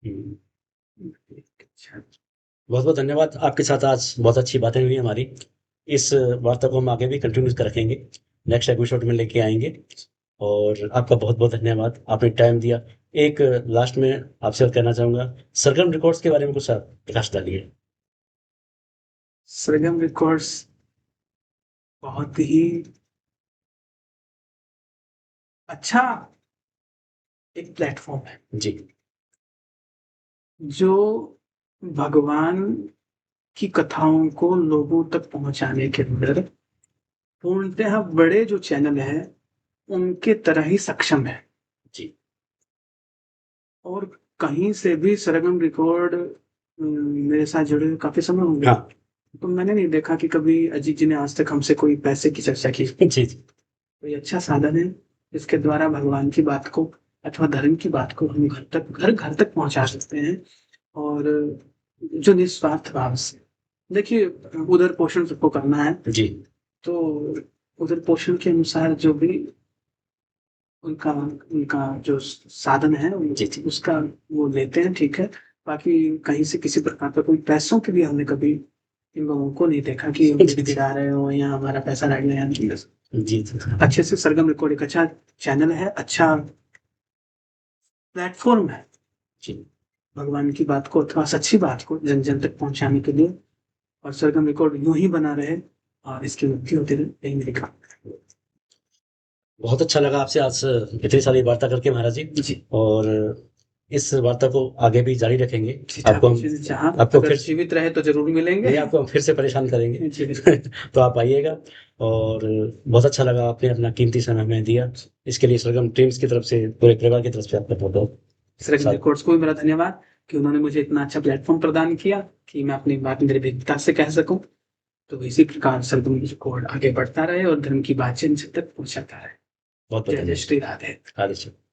हुँ। अच्छा, बहुत-बहुत धन्यवाद। आपके साथ आज बहुत अच्छी बातें हुई हमारी। इस वार्ता को हम आगे भी कंटिन्यू क रखेंगे। नेक्स्ट एपिसोड में लेके आएँगे और आपका बहुत-बहुत धन्यवाद। आपने टाइम दिया। एक लास्ट में आपसे और कहना चाहूँगा, सरगम रिकॉर्ड्स के बारे में कुछ आप प्रकाश डालिए। सरगम रिकॉर्ड्स बहुत ही अच्छा एक प्लेटफ़ॉर्म है, जी। जो भगवान की कथाओं को लोगों तक पहुंचाने के अंदर पूर्णतः बड़े जो चैनल हैं उनके तरह ही सक्षम है। जी। और कहीं से भी सरगम रिकॉर्ड मेरे साथ जुड़े हुए काफी समय हो गया, हाँ। तो मैंने नहीं देखा कि कभी अजीत जी ने आज तक हमसे कोई पैसे की चर्चा की। जी, जी। कोई अच्छा साधन है जिसके द्वारा भगवान की बात को अथवा धर्म की बात को हम घर घर तक पहुंचा सकते हैं। और जो निस्वार्थ भाव से, देखिए, उधर पोषण सबको करना है, जी। तो उधर पोषण के अनुसार जो भी उनका उनका जो साधन है जी, जी। उसका वो लेते हैं, ठीक है। बाकी कहीं से किसी प्रकार का कोई पैसों के लिए हमने कभी इन लोगों को नहीं देखा कि जी, जी। गिरा रहे हो या हमारा पैसा लग गया, नहीं। जी, जी। अच्छे से सरगम रिकॉर्ड एक अच्छा चैनल है, अच्छा प्लेटफॉर्म है जी। भगवान की बात को अथवा सच्ची बात को जन जन तक पहुंचाने के लिए। और सरगम रिकॉर्ड यूं ही बना रहे और इसकी उन्नति होती रहे, यही मेरी कामना है। बहुत अच्छा लगा आपसे आज इतनी सारी वार्ता करके महाराज जी। जी। और इस वार्ता को आगे भी जारी रखेंगे। जी, आपको ठाकुर हम जी ने चाहा, आपको अगर फिर जीवित रहे तो जरूर मिलेंगे। नहीं, आपको हम फिर से परेशान करेंगे। जी, बिल्कुल। तो आप आइएगा। और बहुत अच्छा लगा आपने अपना कीमती समय हमें दिया। इसके लिए सरगम टीम्स की तरफ से, पूरे परिवार की तरफ से आपका बहुत-बहुत सरगम सारा रिकॉर्ड्स को भी मेरा धन्यवाद कि उन्होंने मुझे इतना अच्छा प्लेटफॉर्म प्रदान किया कि मैं अपनी बात निर्भीकता से कह सकूं। तो इसी प्रकार सरगम रिकॉर्ड आगे बढ़ता रहे और धर्म की बात जन जन तक पहुंचाता रहे। बहुत-बहुत जय जय धन्यवाद। श्री राधे। राधे श्याम।